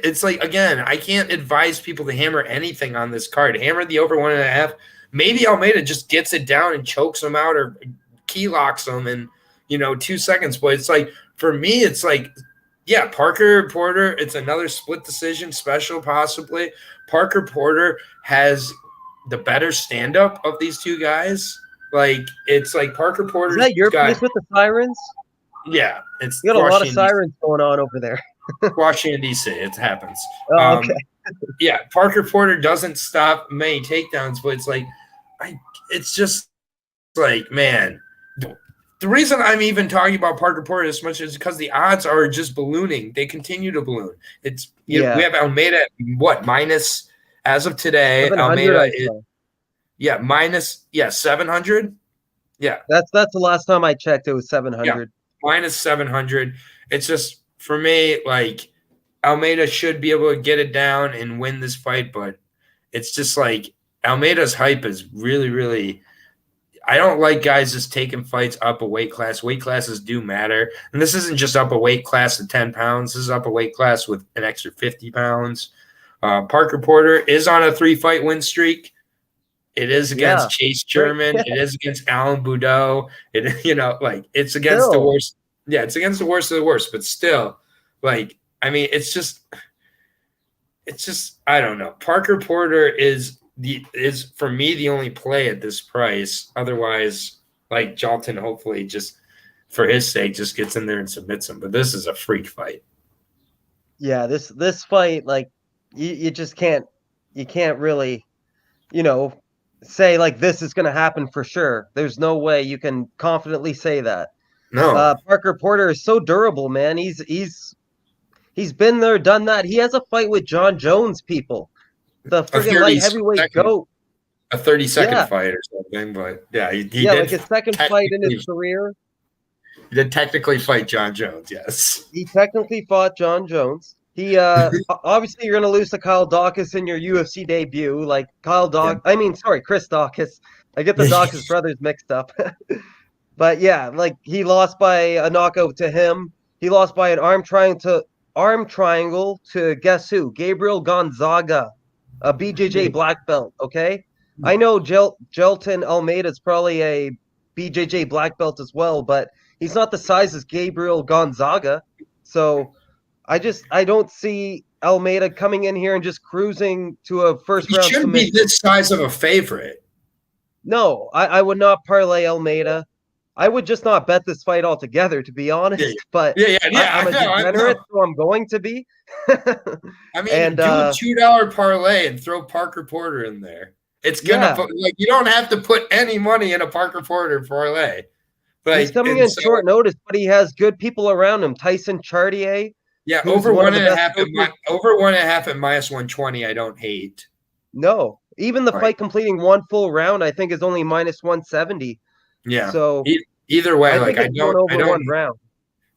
It's again, I can't advise people to hammer anything on this card. Hammer the over 1.5. Maybe Almeida just gets it down and chokes him out or key locks him in 2 seconds. But it's for me, it's Parker Porter. It's another split decision special, possibly. Parker Porter has the better stand up of these two guys. It's Parker Porter. Is that your place with the sirens? Yeah, it's you got a lot of sirens going on over there. Washington D.C. It happens. Oh, okay. Yeah, Parker Porter doesn't stop many takedowns, but it's just man. The reason I'm even talking about Parker Porter this much is because the odds are just ballooning. They continue to balloon. It's we have Almeida at minus as of today. Almeida is minus 700. Yeah, that's the last time I checked. It was 700. Yeah. Minus 700. It's just, for me, Almeida should be able to get it down and win this fight, but it's just Almeida's hype is really, really – I don't like guys just taking fights up a weight class. Weight classes do matter. And this isn't just up a weight class of 10 pounds. This is up a weight class with an extra 50 pounds. Parker Porter is on a 3-fight win streak. It is against Chase Sherman. It is against Alan Boudreaux. It's against the worst. Yeah, it's against the worst of the worst. But still, I mean, it's just, I don't know. Parker Porter is for me the only play at this price. Otherwise, Jailton, hopefully, just for his sake, just gets in there and submits him. But this is a freak fight. Yeah, this fight, you just can't really, say this is going to happen for sure. There's no way you can confidently say that. No. Parker Porter is so durable, man. He's been there, done that. He has a fight with John Jones, people. The freaking light heavyweight goat. A 30-second fight or something, but he did his second fight in his career. He did technically fight John Jones, yes. He technically fought John Jones. He obviously you're gonna lose to Kyle Dawkins in your UFC debut. Like Chris Dawkins. I get the Dawkins brothers mixed up. But yeah, like he lost by a knockout to him. He lost by an arm triangle to guess who? Gabriel Gonzaga, a BJJ black belt. Okay, I know Gelton Almeida is probably a BJJ black belt as well, but he's not the size as Gabriel Gonzaga. So I don't see Almeida coming in here and just cruising to a first round submission. He shouldn't be this size of a favorite. No, I would not parlay Almeida. I would just not bet this fight altogether, to be honest. Yeah. But I'm a degenerate, so I'm going to be. I mean, do a $2 parlay and throw Parker Porter in there. It's gonna you don't have to put any money in a Parker Porter parlay. Like, he's coming in short notice, but he has good people around him. Tyson Chartier. Yeah, over 1.5 at minus 120. I don't hate. No, even the fight completing one full round, I think, is only minus 170. Yeah. So either way, I don't one round.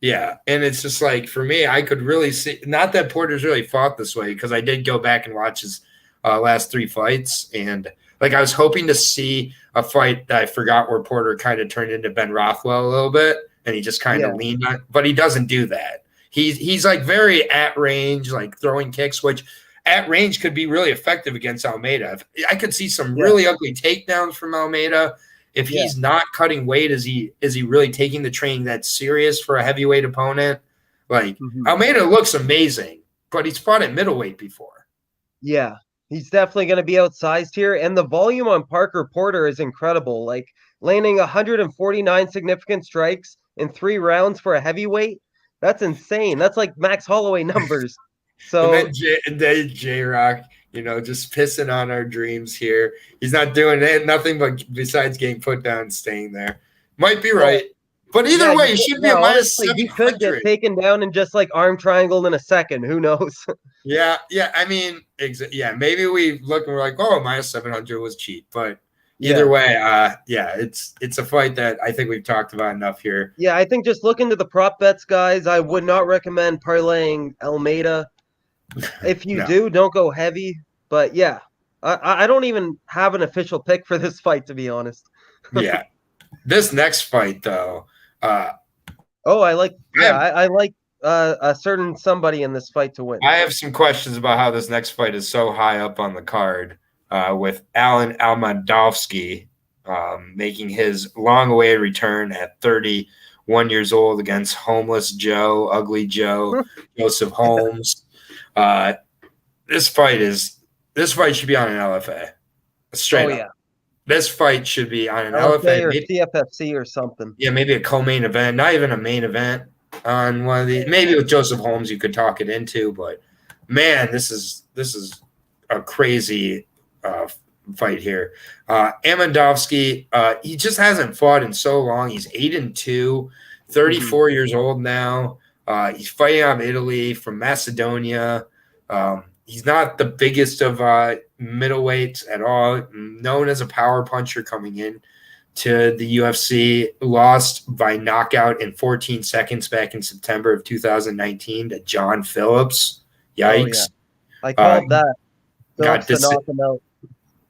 Yeah, and it's just like for me, I could really see. Not that Porter's really fought this way because I did go back and watch his last 3 fights, and like I was hoping to see a fight that I forgot where Porter kind of turned into Ben Rothwell a little bit, and he just kind of leaned on, but he doesn't do that. He's like very at range, like throwing kicks, which at range could be really effective against Almeida. I could see some really ugly takedowns from Almeida. If he's not cutting weight, is he really taking the training that's serious for a heavyweight opponent? Like Almeida looks amazing, but he's fought at middleweight before. Yeah, he's definitely going to be outsized here, and the volume on Parker Porter is incredible. Like landing 149 significant strikes in 3 rounds for a heavyweight. That's insane. That's like Max Holloway numbers. So and then J-Rock, just pissing on our dreams here. He's not doing nothing but besides getting put down and staying there. Might be right. But either way, he should be a minus 700. He could get taken down and just like arm triangled in a second. Who knows? Yeah. I mean, maybe we look and we're like, oh, minus 700 was cheap. But either way, it's a fight that I think we've talked about enough here. Yeah, I think just look into the prop bets, guys. I would not recommend parlaying Almeida. If you do, don't go heavy. But yeah, I don't even have an official pick for this fight, to be honest. Yeah. This next fight, though. I like a certain somebody in this fight to win. I have some questions about how this next fight is so high up on the card. With Alan Almandovsky making his long-awaited return at 31 years old against Homeless Joe, Ugly Joe, Joseph Holmes. This fight should be on an LFA. Straight up. This fight should be on an LFA or CFFC or something. Yeah, maybe a co-main event, not even a main event on one of these. Maybe with Joseph Holmes you could talk it into, but man, this is a crazy fight here. Almandovsky, he just hasn't fought in so long. He's 8-2, 34 years old now. He's fighting out of Italy from Macedonia. He's not the biggest of middleweights at all. Known as a power puncher coming in to the UFC. Lost by knockout in 14 seconds back in September of 2019 to John Phillips. Yikes. I called that. Phillips to knock him out.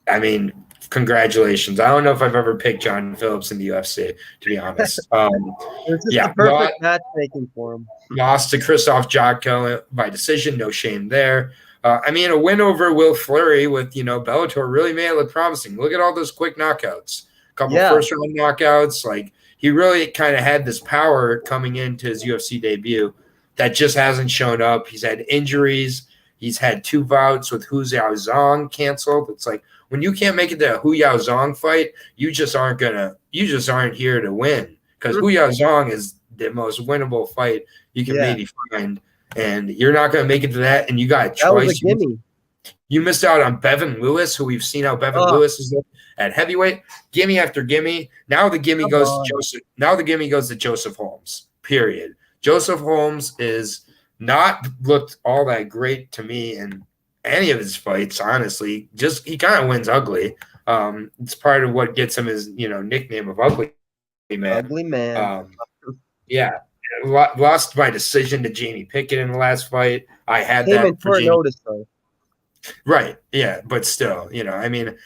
I mean, congratulations. I don't know if I've ever picked John Phillips in the UFC, to be honest. It's just the perfect matchmaking for him. Lost to Krzysztof Jotko by decision. No shame there. I mean, a win over Will Fleury with, Bellator really made it look promising. Look at all those quick knockouts. A couple first-round knockouts. Like, he really kind of had this power coming into his UFC debut that just hasn't shown up. He's had injuries. He's had 2 bouts with Hu Yaozong canceled. It's like, when you can't make it to a Hu Yaozong fight, you just aren't here to win, because Hu Yaozong is the most winnable fight you can maybe find, and you're not going to make it to that. And you got choice. You missed out on Bevan Lewis, who we've seen how Bevan Lewis is at heavyweight. Gimme after gimme. Now the gimme goes to Joseph. Now the gimme goes to Joseph Holmes. Period. Joseph Holmes is not looked all that great to me in any of his fights, honestly. Just he kind of wins ugly. It's part of what gets him his nickname of Ugly Man. Ugly Man. Yeah, lost by decision to Jamie Pickett in the last fight. I had Came that in short notice though. Right. Yeah, but still, I mean,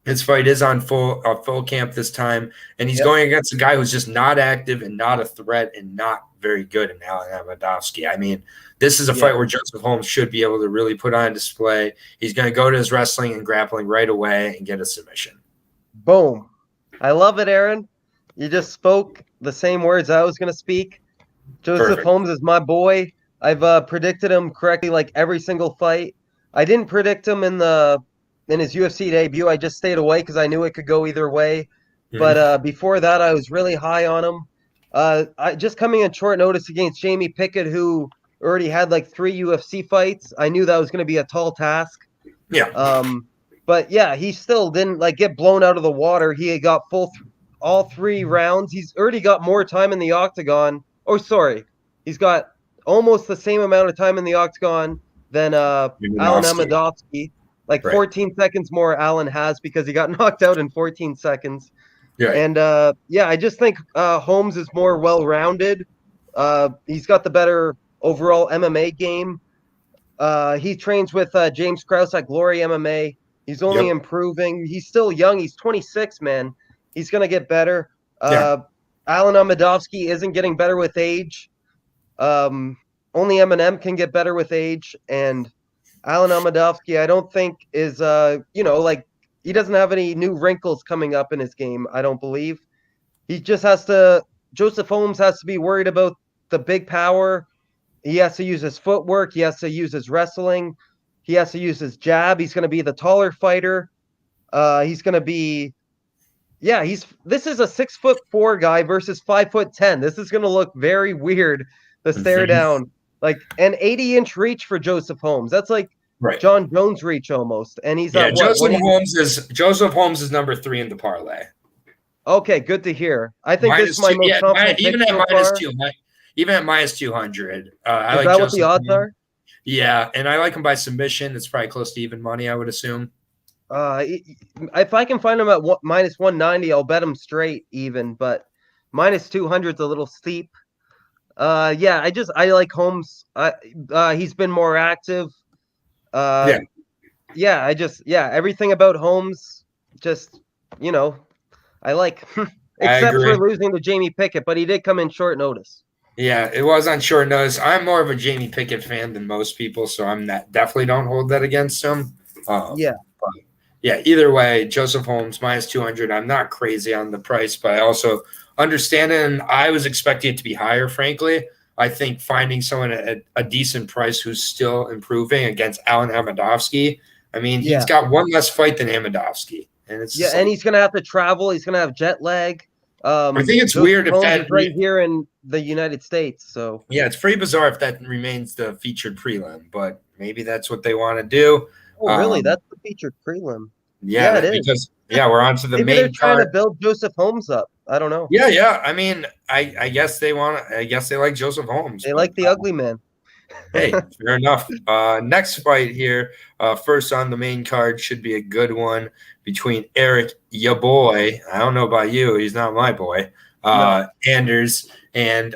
his fight is on full camp this time, and he's going against a guy who's just not active and not a threat and not very good in Almandovsky. I mean, this is a fight where Joseph Holmes should be able to really put on display. He's going to go to his wrestling and grappling right away and get a submission. Boom. I love it, Aaron. You just spoke the same words I was going to speak. Joseph Holmes is my boy. I've predicted him correctly like every single fight. I didn't predict him in his UFC debut. I just stayed away because I knew it could go either way. Mm-hmm. But before that, I was really high on him. I just coming in short notice against Jamie Pickett, who already had like 3 UFC fights. I knew that was going to be a tall task. Yeah. But yeah, he still didn't like get blown out of the water. He got all 3 rounds. He's already got more time in the octagon. Oh, sorry. He's got almost the same amount of time in the octagon than Almandovsky. Like 14 seconds more Allen has because he got knocked out in 14 seconds. Yeah. And I just think Holmes is more well-rounded. He's got the better overall MMA game. He trains with James Krause at Glory MMA. He's only improving. He's still young. He's 26, man. He's going to get better. Almandovsky isn't getting better with age. Only Eminem can get better with age. And Almandovsky, I don't think is, he doesn't have any new wrinkles coming up in his game, I don't believe. He just Joseph Holmes has to be worried about the big power. He has to use his footwork. He has to use his wrestling. He has to use his jab. He's going to be the taller fighter. He's going to be, this is a 6'4" guy versus 5'10". This is going to look very weird to stare down. Like an 80-inch reach for Joseph Holmes. That's like John Jones reach almost. And he's Joseph Holmes is number 3 in the parlay. Okay, good to hear. I think this is my most confident pick so far. Even at minus 200. Is that what the odds are? Yeah, and I like him by submission. It's probably close to even money, I would assume. If I can find him at minus 190, I'll bet him straight even. But minus 200 is a little steep. I like Holmes. He's been more active. Everything about Holmes, just I like. Except for losing to Jamie Pickett, but he did come in short notice. Yeah, it was on short notice. I'm more of a Jamie Pickett fan than most people, so definitely don't hold that against him. Either way, Joseph Holmes minus 200. I'm not crazy on the price, but I also understand it, and I was expecting it to be higher, frankly. I think finding someone at a decent price who's still improving against Almandovsky. I mean, he's got one less fight than Almandovsky. And and he's going to have to travel. He's going to have jet lag. I think it's weird if that right here in the United States. So yeah, it's pretty bizarre if that remains the featured prelim, but maybe that's what they want to do. Oh, really? That's the featured prelim. Yeah, it is. Because we're on to the maybe main they're trying to build Joseph Holmes up. I don't know. Yeah. I mean, I guess they like Joseph Holmes. They like the ugly man. Hey, fair enough. Next fight here, first on the main card, should be a good one between Eric, ya boy. I don't know about you. He's not my boy. Anders and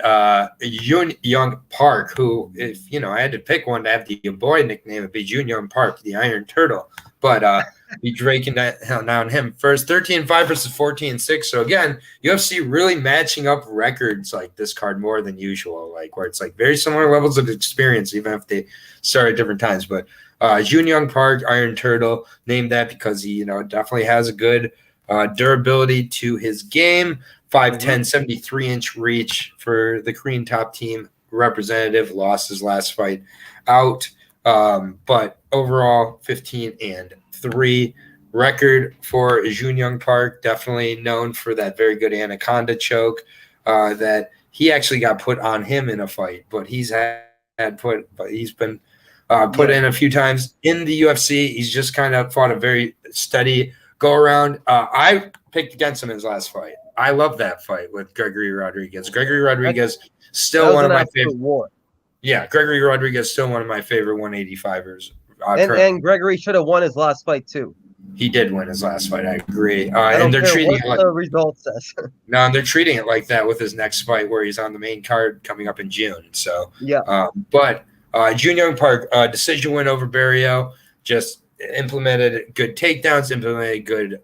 Jun Young Park, who, if I had to pick one to have the ya boy nickname, it'd be Jun Young Park, the Iron Turtle. But be draking down him first. 13-5 versus 14-6. So again, UFC really matching up records like this card more than usual, like where it's like very similar levels of experience, even if they start at different times. But Jun Young Park, Iron Turtle, named that because he, definitely has a good durability to his game. 5'10", 73-inch reach for the Korean top team representative. Lost his last fight out. But overall, 15-3 record for Jun Young Park. Definitely known for that very good anaconda choke that he actually got put on him in a fight, but he's been put in a few times in the UFC. He's just kind of fought a very steady go around. I picked against him in his last fight. I love that fight with Gregory Rodriguez. Gregory Rodriguez still one of my favorite. Yeah, Gregory Rodriguez still one of my favorite 185ers. And Gregory should have won his last fight too. He did win his last fight. I agree. I don't and they're care treating what it like the result says. no, and they're treating it like that with his next fight, where he's on the main card coming up in June. So yeah, but Jun Young Park decision win over Barrio. Just implemented good takedowns, implemented good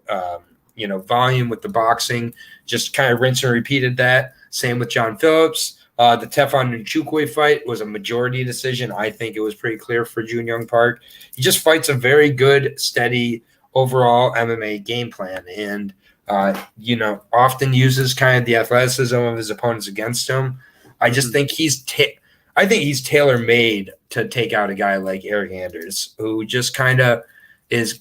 volume with the boxing. Just kind of rinse and repeated that. Same with John Phillips. The Tefon Nzechukwu fight was a majority decision. I think it was pretty clear for Jun Young Park. He just fights a very good, steady overall MMA game plan, and often uses kind of the athleticism of his opponents against him. I just think he's tailor made to take out a guy like Eric Anders, who just kind of is,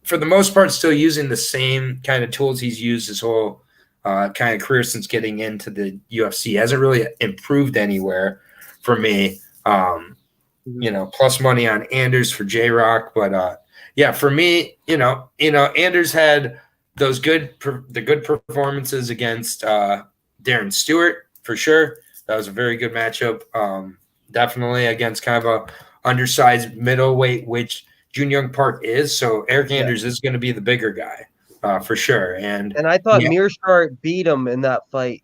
for the most part, still using the same kind of tools he's used his whole kind of career since getting into the UFC. Hasn't really improved anywhere for me. Plus money on Anders for J-Rock, but for me, Anders had those good performances against Darren Stewart for sure. That was a very good matchup. Definitely against kind of a undersized middleweight, which Jun Young Park is. So Eric Anders is going to be the bigger guy. For sure, and I thought Mearshart beat him in that fight.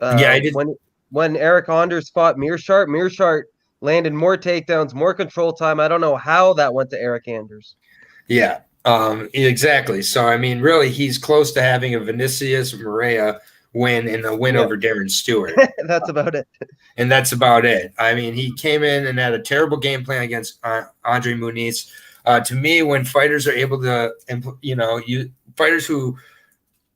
I did. When Eric Anders fought Mearshart landed more takedowns, more control time. I don't know how that went to Eric Anders. Yeah, exactly. So I mean, really, he's close to having a Vinicius Moreira win and a win over Darren Stewart. That's about it. And that's about it. I mean, he came in and had a terrible game plan against Andre Muniz. To me, when fighters are able to, fighters who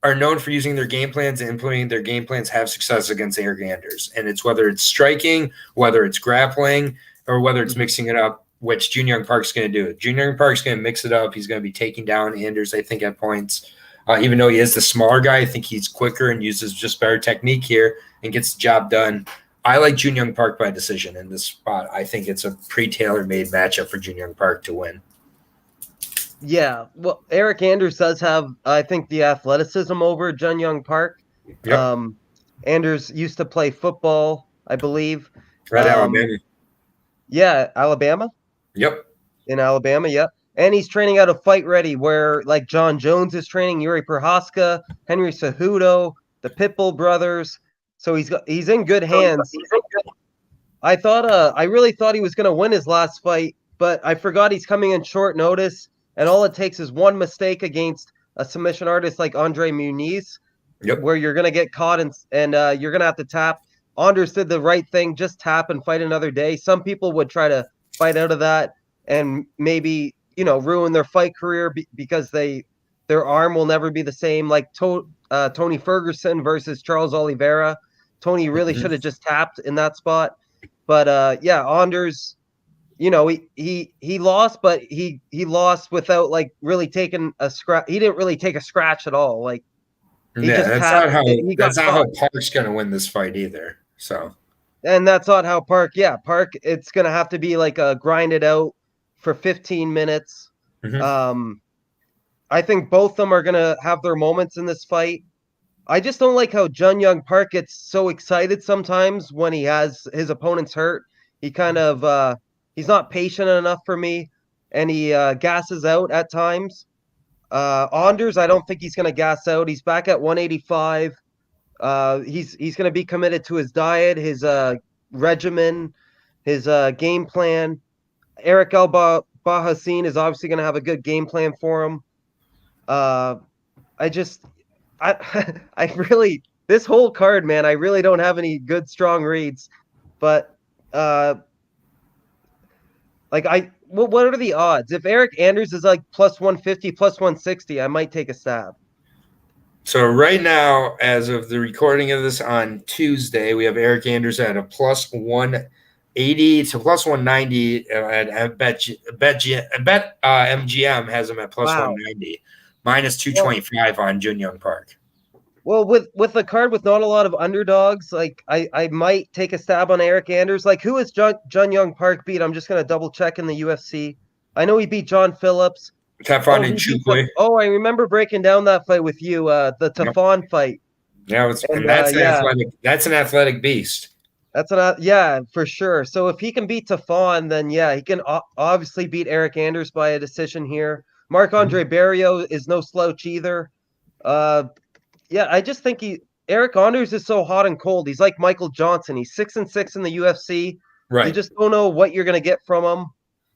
are known for using their game plans and implementing their game plans have success against Eric Anders. And it's whether it's striking, whether it's grappling, or whether it's mixing it up, which Jun Young Park's going to do. Jun Young Park's going to mix it up. He's going to be taking down Anders, I think, at points. Even though he is the smaller guy, I think he's quicker and uses just better technique here and gets the job done. I like Jun Young Park by decision in this spot. I think it's a pre-tailor-made matchup for Jun Young Park to win. Yeah, well, Eric Anders does have, I think, the athleticism over Jun Young Park. Yep. Anders used to play football, I believe. Right, Alabama. Yeah, Alabama? Yep. In Alabama, yep. And he's training out of Fight Ready, where like John Jones is training, Yuri Prohaska, Henry Cejudo, the Pitbull brothers. So he's in good hands. I really thought he was going to win his last fight, but I forgot he's coming in short notice. And all it takes is one mistake against a submission artist like Andre Muniz, where you're going to get caught and you're going to have to tap. Anders did the right thing, just tap and fight another day. Some people would try to fight out of that and maybe, ruin their fight career because their arm will never be the same. Like Tony Ferguson versus Charles Oliveira. Tony really should have just tapped in that spot. But Anders, he lost, but he lost without like really taking a scratch. He didn't really take a scratch at all. Like that's not how Park's gonna win this fight either. So, and that's not how Park. Yeah, Park. It's gonna have to be like a grind it out for 15 minutes. I think both of them are gonna have their moments in this fight. I just don't like how Jun Young Park gets so excited sometimes when he has his opponents hurt. He kind of he's not patient enough for me, and he gasses out at times. Anders, I don't think he's going to gas out. He's back at 185. He's going to be committed to his diet, his regimen, his game plan. Eric Bahassin is obviously going to have a good game plan for him. I really, this whole card, man, I really don't have any good, strong reads. But, what are the odds? If Eric Anders is like plus 150, plus 160, I might take a stab. So right now, as of the recording of this on Tuesday, we have Eric Anders at a plus 180 to plus 190. I bet MGM has him at plus 190, minus 225 on Jun Young Park. Well, with a card with not a lot of underdogs, like I might take a stab on Eric Anders. Like, who is Jun Young Park beat? I'm just gonna double check in the UFC. I know he beat John Phillips. Tefon and Nzechukwu. Oh, I remember breaking down that fight with you. The Tefon fight. Yeah, that's an athletic beast. For sure. So if he can beat Tefon, then he can obviously beat Eric Anders by a decision here. Marc-Andre Barrio is no slouch either. Yeah, I just think Eric Anders is so hot and cold. He's like Michael Johnson. He's 6-6 in the UFC. Right. You just don't know what you're going to get from him.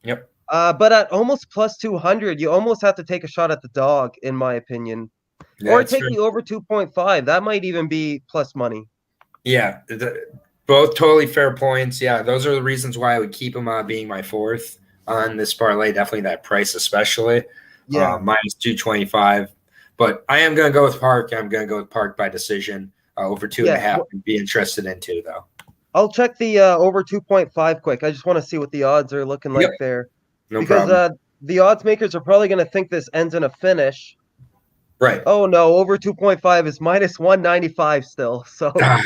Yep. But at almost plus 200, you almost have to take a shot at the dog, in my opinion. Yeah, or take the over 2.5. That might even be plus money. Yeah, both totally fair points. Yeah, those are the reasons why I would keep him being my fourth on this parlay. Definitely that price, especially. Yeah, minus 225. But I am going to go with Park. I'm going to go with Park by decision. Over 2.5. I'd be interested in too, though. I'll check the over 2.5 quick. I just want to see what the odds are looking like there. No problem. The odds makers are probably going to think this ends in a finish. Right. Oh, no. Over 2.5 is minus 195 still. So, yeah,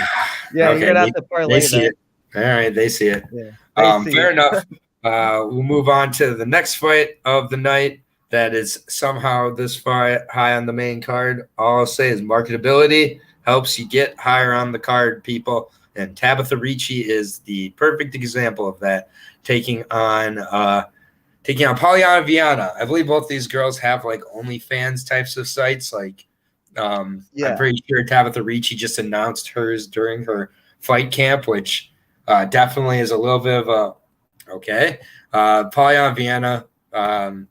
okay, you're going to have to parlay that. See it. All right, they see it. Yeah, fair enough. We'll move on to the next fight of the night. That is somehow this far high on the main card. All I'll say is marketability helps you get higher on the card, people. And Tabitha Ricci is the perfect example of that, taking on Polyana Viana. I believe both these girls have like OnlyFans types of sites. Like, I'm pretty sure Tabitha Ricci just announced hers during her fight camp, which definitely is a little bit of a okay. Polyana Viana.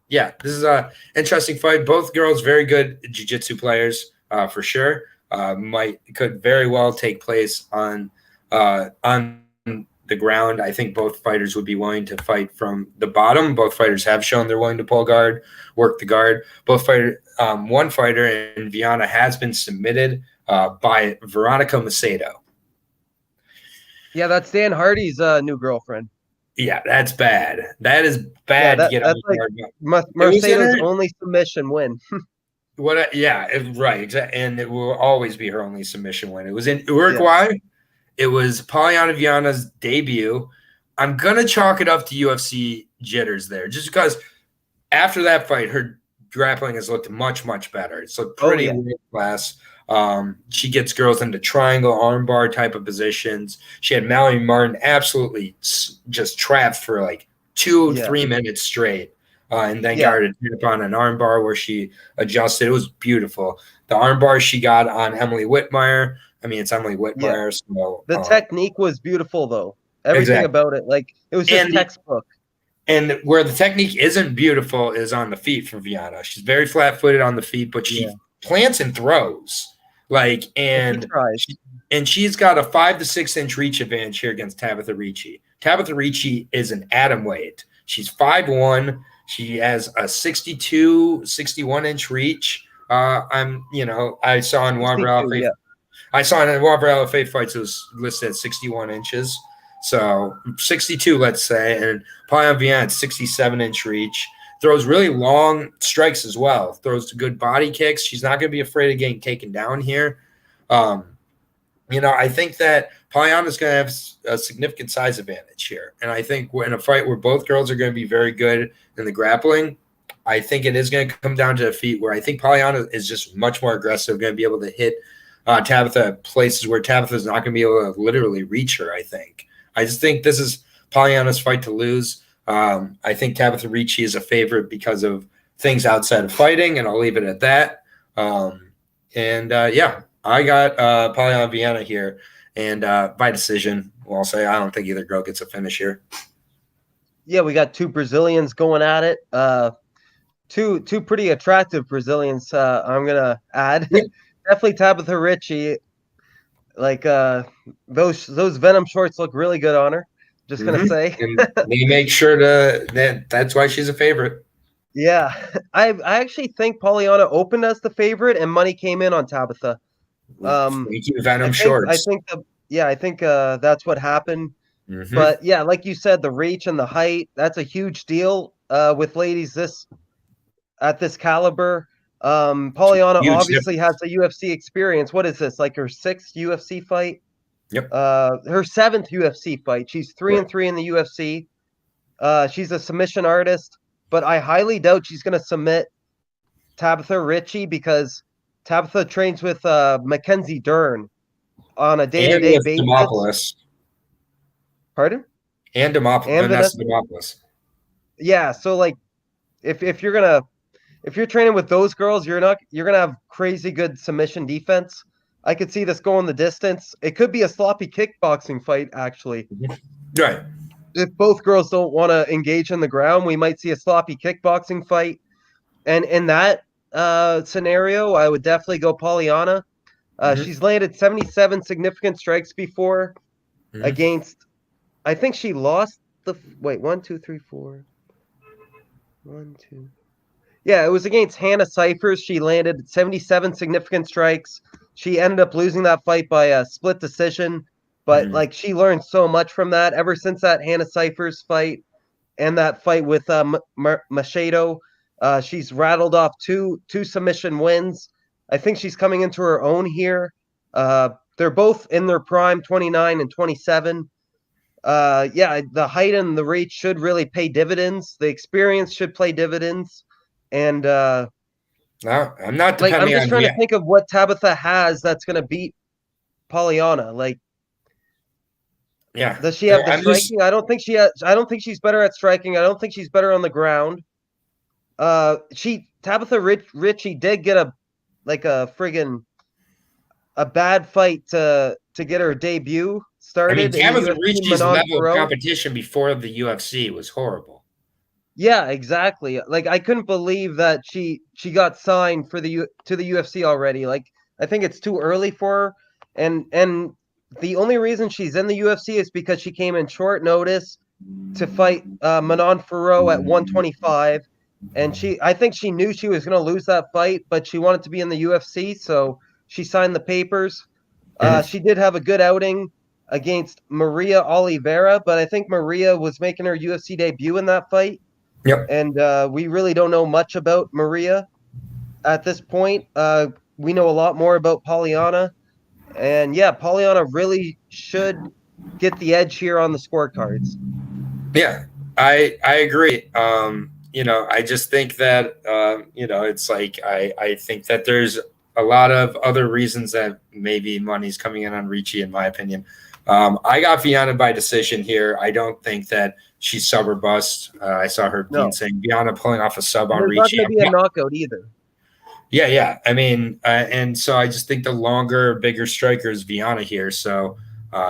This is an interesting fight. Both girls very good jiu-jitsu players, for sure. Could very well take place on the ground. I think both fighters would be willing to fight from the bottom. Both fighters have shown they're willing to pull guard, work the guard. One fighter in Viana has been submitted by Veronica Macedo. Yeah, that's Dan Hardy's new girlfriend. Yeah, that's bad. That is bad to get on the card. Macedo's only submission win. Right, exactly. And it will always be her only submission win. It was in Uruguay. Yeah. It was Polyana Viana's debut. I'm going to chalk it up to UFC jitters there, just because after that fight, her grappling has looked much, much better. It's looked pretty world class. She gets girls into triangle, armbar type of positions. She had Mallory Martin absolutely just trapped for like 2-3 minutes straight. And then got her to tip on an armbar where she adjusted. It was beautiful. The armbar she got on Emily Whitmire. I mean, it's Emily Whitmire. So the technique was beautiful, though. Everything about it, like it was just textbook. And where the technique isn't beautiful is on the feet for Viana. She's very flat-footed on the feet, but she plants and throws. She's got a 5 to 6 inch reach advantage here against Tabitha Ricci. Tabitha Ricci is an atom weight. She's 5'1". She has a 62, 61 inch reach. I saw in one of our LFA fights, it was listed at 61 inches. So 62, let's say. And Polyana Viana at 67 inch reach. Throws really long strikes as well. Throws good body kicks. She's not going to be afraid of getting taken down here. I think that Polyana is going to have a significant size advantage here. And I think in a fight where both girls are going to be very good in the grappling, I think it is going to come down to a feat where I think Polyana is just much more aggressive, going to be able to hit Tabitha at places where Tabitha is not going to be able to literally reach her, I think. I just think this is Polyana's fight to lose. I think Tabitha Ricci is a favorite because of things outside of fighting, and I'll leave it at that. I got Polyana Viana here, and by decision, I'll say I don't think either girl gets a finish here. Yeah, we got two Brazilians going at it. Two pretty attractive Brazilians. I'm gonna add definitely Tabitha Ricci. Like those Venom shorts look really good on her. Just gonna say. And they make sure that's why she's a favorite. Yeah, I actually think Polyana opened as the favorite, and money came in on Tabitha. Venom shorts. I think that's what happened. Mm-hmm. But yeah, like you said, the reach and the height, that's a huge deal with ladies at this caliber. Polyana obviously has a UFC experience. What is this? Like her 6th UFC fight? Yep. Her 7th UFC fight. She's 3-3 in the UFC. She's a submission artist, but I highly doubt she's going to submit Tabitha Ricci because Tabitha trains with Mackenzie Dern on a day-to-day basis. Demopoulos. Pardon? And Vanessa Demopoulos. Yeah, so like if you're gonna if you're training with those girls, you're gonna have crazy good submission defense. I could see this going the distance. It could be a sloppy kickboxing fight, actually. Right. If both girls don't want to engage in the ground, we might see a sloppy kickboxing fight. And in that scenario, I would definitely go Polyana. She's landed 77 significant strikes before against. I think she lost the 1, 2, 3, 4. 1, 2. Yeah, it was against Hannah Cyphers. She landed 77 significant strikes. She ended up losing that fight by a split decision, but like she learned so much from that. Ever since that Hannah Cyphers fight and that fight with Machado, she's rattled off two submission wins. I think she's coming into her own here. They're both in their prime, 29 and 27. Yeah, the height and the reach should really pay dividends. The experience should play dividends. And no, I'm not depending I'm just trying to think of what Tabitha has that's going to beat Polyana. Like, yeah, does she have the striking? I don't think she has. I don't think she's better at striking. I don't think she's better on the ground. Tabitha Ricci did get a bad fight to get her debut started. I mean, Tabitha Ricci's level of competition before the UFC was horrible. Yeah, exactly. Like, I couldn't believe that she got signed to the UFC already. Like, I think it's too early for her, and the only reason she's in the UFC is because she came in short notice to fight Manon Fiorot at 125, and I think she knew she was going to lose that fight, but she wanted to be in the UFC, so she signed the papers. She did have a good outing against Maria Oliveira, but I think Maria was making her UFC debut in that fight. Yep. And we really don't know much about Maria at this point. We know a lot more about Polyana. And yeah, Polyana really should get the edge here on the scorecards. Yeah, I agree. I just think that, it's like I think that there's a lot of other reasons that maybe money's coming in on Ricci, in my opinion. I got Viana by decision here. I don't think that she's sub or bust. I saw her saying Viana pulling off a sub on Ricci. It's not going to be a knockout either. Yeah. I mean, and so I just think the longer, bigger striker is Viana here. So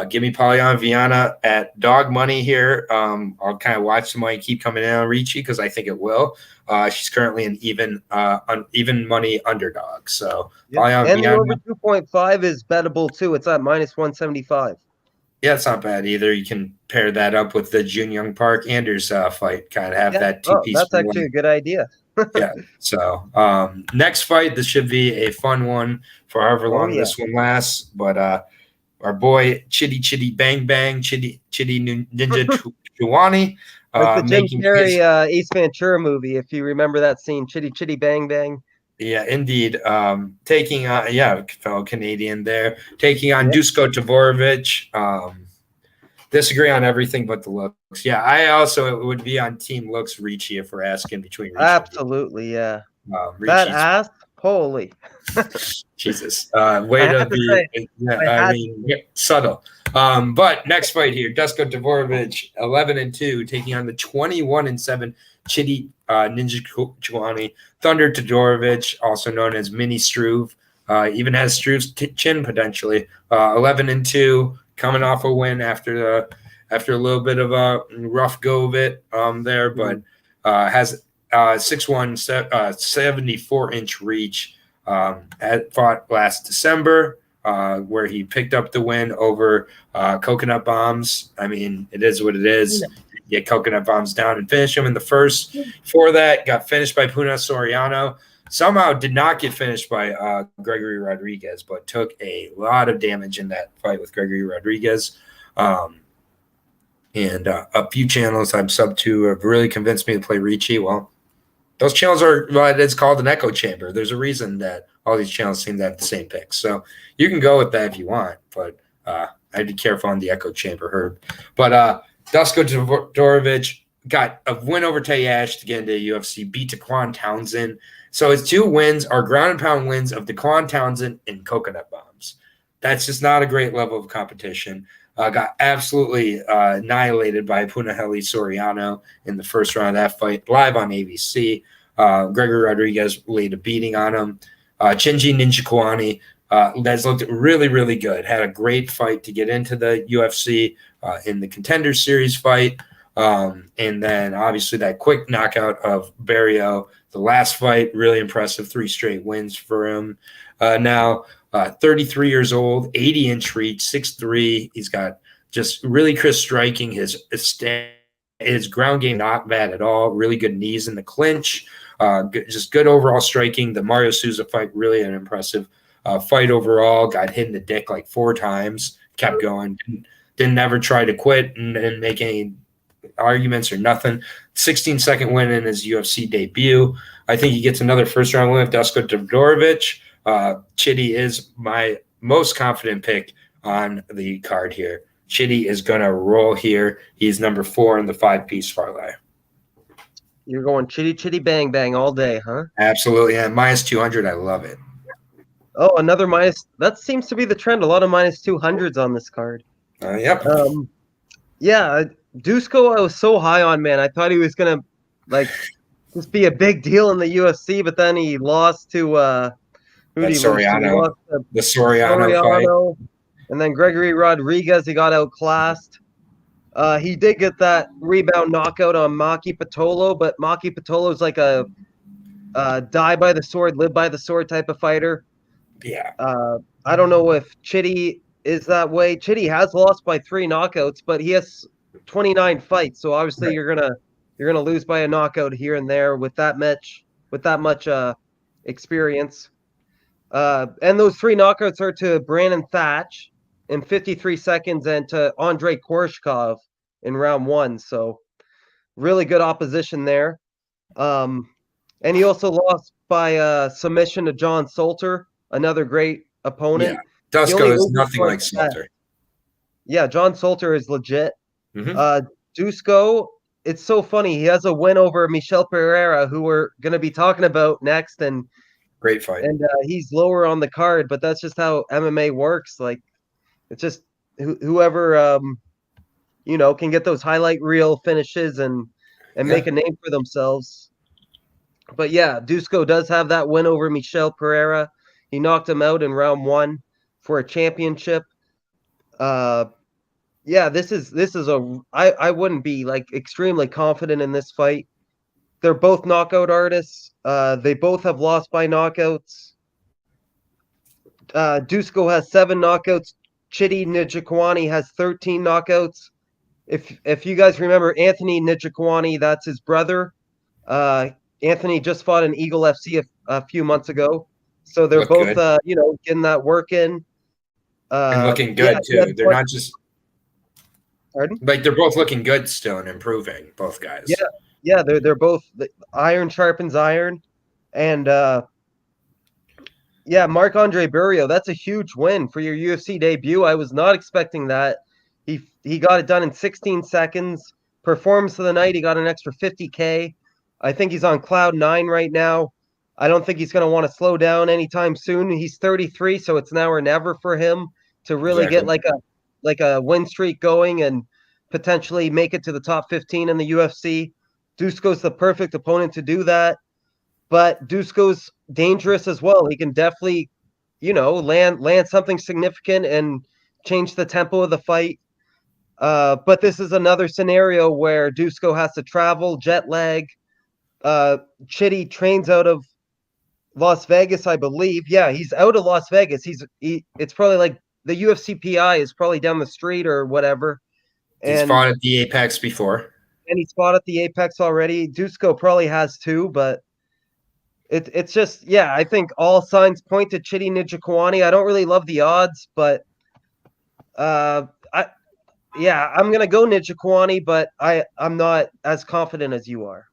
give me Polyana Viana at dog money here. I'll kind of watch the money keep coming in on Ricci because I think it will. She's currently an even money underdog. So Polyana and Viana, the over 2.5 is bettable too. It's at -175. Yeah, it's not bad either. You can pair that up with the Jun Young Park Anders fight. Kind of have that two-piece. That's actually a good idea. Yeah. So next fight, this should be a fun one for however long this one lasts. But our boy Chitty Bang Bang, Chitty Nzechukwu. Like the Jim Carrey Ace Ventura movie, if you remember that scene, Chitty Bang Bang. Yeah, indeed. Taking on, fellow Canadian there. Taking on Dusko Dvorak. Disagree on everything but the looks. Yeah, I also would be on team looks Ricci if we're asking between Ricci. Absolutely, yeah. That ass, holy. Jesus. Way to be subtle. But next fight here, Dusko Dvorak, 11-2, taking on the 21-7 Chitty Nzechukwu. Thunder Todorovic, also known as Mini Struve, even has Struve's chin potentially. 11-2, coming off a win after a little bit of a rough go of it there, but has 6'1", 74-inch reach. Had fought last December, where he picked up the win over Coconut Bombs. I mean, it is what it is. Get Coconut Bombs down and finish him in the first. Before that, got finished by Puna Soriano. Somehow did not get finished by Gregory Rodriguez, but took a lot of damage in that fight with Gregory Rodriguez. And a few channels I'm sub to have really convinced me to play Ricci. Well, those channels are what it's called an echo chamber. There's a reason that all these channels seem to have the same picks. So you can go with that if you want, but I'd be careful on the echo chamber, Herb. But Dusko Dvorak got a win over Tayash to get into the UFC, beat Daquan Townsend. So his two wins are ground and pound wins of Daquan Townsend and Coconut Bombs. That's just not a great level of competition. Got absolutely annihilated by Punahele Soriano in the first round of that fight, live on ABC. Gregory Rodriguez laid a beating on him. Shinji Nzechukwu, that's looked really, really good. Had a great fight to get into the UFC in the Contender Series fight. And then obviously that quick knockout of Barrio, the last fight, really impressive. 3 straight wins for him. Now, 33 years old, 80-inch reach, 6'3". He's got just really crisp striking. His ground game, not bad at all. Really good knees in the clinch. Just good overall striking. The Mario Souza fight, really an impressive fight overall. Got hit in the dick like 4 times. Kept going. Didn't ever try to quit and make any arguments or nothing. 16-second win in his UFC debut. I think he gets another first-round win with Dusko Todorovic. Chitty is my most confident pick on the card here. Chitty is going to roll here. He's number 4 in the 5-piece parlay. You're going chitty bang bang all day, huh? Absolutely. And minus 200, I love it. Oh, another minus. That seems to be the trend. A lot of minus 200s on this card. Yep. Yeah, Dusko, I was so high on, man. I thought he was going to, just be a big deal in the UFC, but then he lost to who did he Soriano. Lose to? The Soriano fight. And then Gregory Rodriguez, he got outclassed. He did get that rebound knockout on Maki Pitolo, but Maki Pitolo is like a die by the sword, live by the sword type of fighter. Yeah. I don't know if Chitty is that way. Chitty has lost by 3 knockouts, but he has 29 fights, so obviously you're gonna lose by a knockout here and there with that much experience. And those 3 knockouts are to Brandon Thatch in 53 seconds and to Andrei Korshkov in round 1. So really good opposition there. And he also lost by submission to John Salter, another great opponent. Yeah. Dusko is nothing like Salter. Yeah, John Salter is legit. Mm-hmm. Dusko, it's so funny. He has a win over Michel Pereira, who we're going to be talking about next. And great fight. And he's lower on the card, but that's just how MMA works. Like, it's just whoever can get those highlight reel finishes and make a name for themselves. But yeah, Dusko does have that win over Michel Pereira. He knocked him out in round 1 for a championship. This is I wouldn't be extremely confident in this fight. They're both knockout artists. They both have lost by knockouts. Dusko has 7 knockouts. Chitty Nzechukwu has 13 knockouts. If you guys remember Anthony Nzechukwu, that's his brother. Anthony just fought in Eagle FC a few months ago. So they're both getting that work in. And looking good too. They're not just Pardon? They're both looking good still and improving, both guys. Yeah, they're both iron sharpens iron. And Marc-Andre Barrio, that's a huge win for your UFC debut. I was not expecting that. He got it done in 16 seconds. Performance of the night, he got an extra $50K. I think he's on cloud 9 right now. I don't think he's going to want to slow down anytime soon. He's 33, so it's now or never for him to really get like a win streak going and potentially make it to the top 15 in the UFC. Dusko's the perfect opponent to do that. But Dusko's dangerous as well. He can definitely, land something significant and change the tempo of the fight. But this is another scenario where Dusko has to travel, jet lag. Chitty trains out of Las Vegas, I believe. Yeah, he's out of Las Vegas. It's probably like the UFC PI is probably down the street or whatever. He's fought at the Apex before. And he's fought at the Apex already. Dusko probably has too, but it's just, I think all signs point to Chitty Nzechukwu. I don't really love the odds, but I'm going to go Nzechukwu, but I'm not as confident as you are.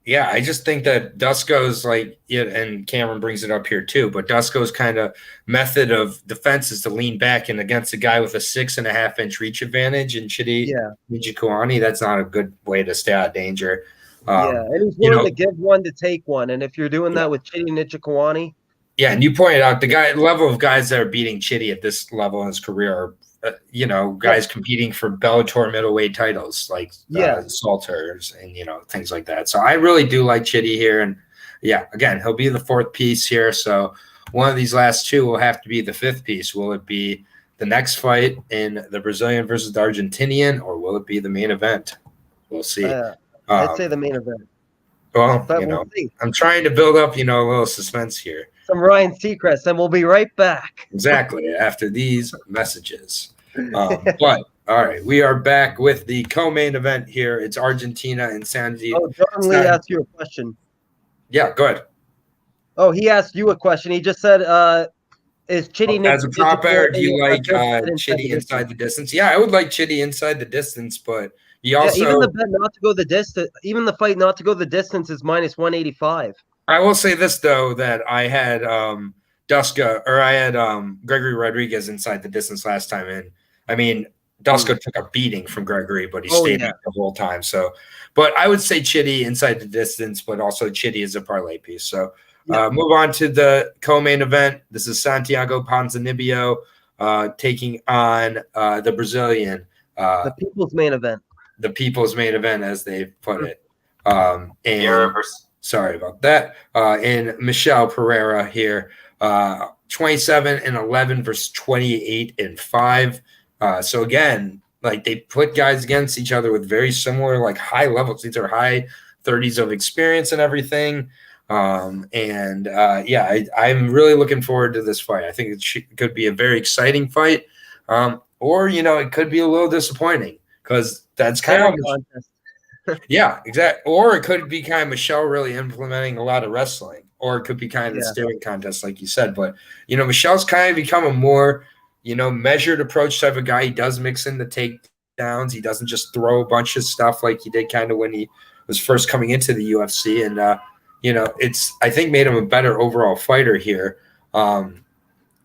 Yeah, I just think that Dusko's and Cameron brings it up here too, but Dusko's kind of method of defense is to lean back and against a guy with a 6.5-inch reach advantage and Chitty Nzechukwu, that's not a good way to stay out of danger. And he's willing to give one to take one. And if you're doing that with Chitty Nzechukwu. Yeah, and you pointed out the level of guys that are beating Chitty at this level in his career are guys competing for Bellator middleweight titles like Salters and things like that. So I really do like Chitty here, and yeah, again, he'll be the fourth piece here. So one of these last two will have to be the fifth piece. Will it be the next fight in the Brazilian versus the Argentinian, or will it be the main event? We'll see. I'd say the main event. Well, we'll see. I'm trying to build up, a little suspense here. Some Ryan Seacrest, and we'll be right back. Exactly, after these messages. But, all right, we are back with the co-main event here. It's Argentina and Sandy. Oh, John Lee asked you a question. Yeah, go ahead. Oh, he asked you a question. He just said, is Chitty as a prop player, do you like Chitty inside the distance? Yeah, I would like Chitty inside the distance, but he also even the bet not to go the distance, even the fight not to go the distance is minus 185. I will say this though, that I had Gregory Rodriguez inside the distance last time, and I mean Duska took a beating from Gregory, but he stayed up the whole time. So, but I would say Chitty inside the distance, but also Chitty is a parlay piece. So. Move on to the co-main event. This is Santiago Ponzinibbio taking on the Brazilian. The people's main event. The people's main event, as they put it. Sorry about that. And Michel Pereira here, 27-11 versus 28-5. So again, like they put guys against each other with very similar, like high levels. These are high 30s of experience and everything. I'm really looking forward to this fight. I think it could be a very exciting fight, or it could be a little disappointing because that's kind of yeah, exactly. Or it could be kind of Michelle really implementing a lot of wrestling, or it could be kind of the staring contest, like you said. But Michelle's kind of become a more measured approach type of guy. He does mix in the takedowns. He doesn't just throw a bunch of stuff like he did kind of when he was first coming into the UFC, and it's I think made him a better overall fighter here.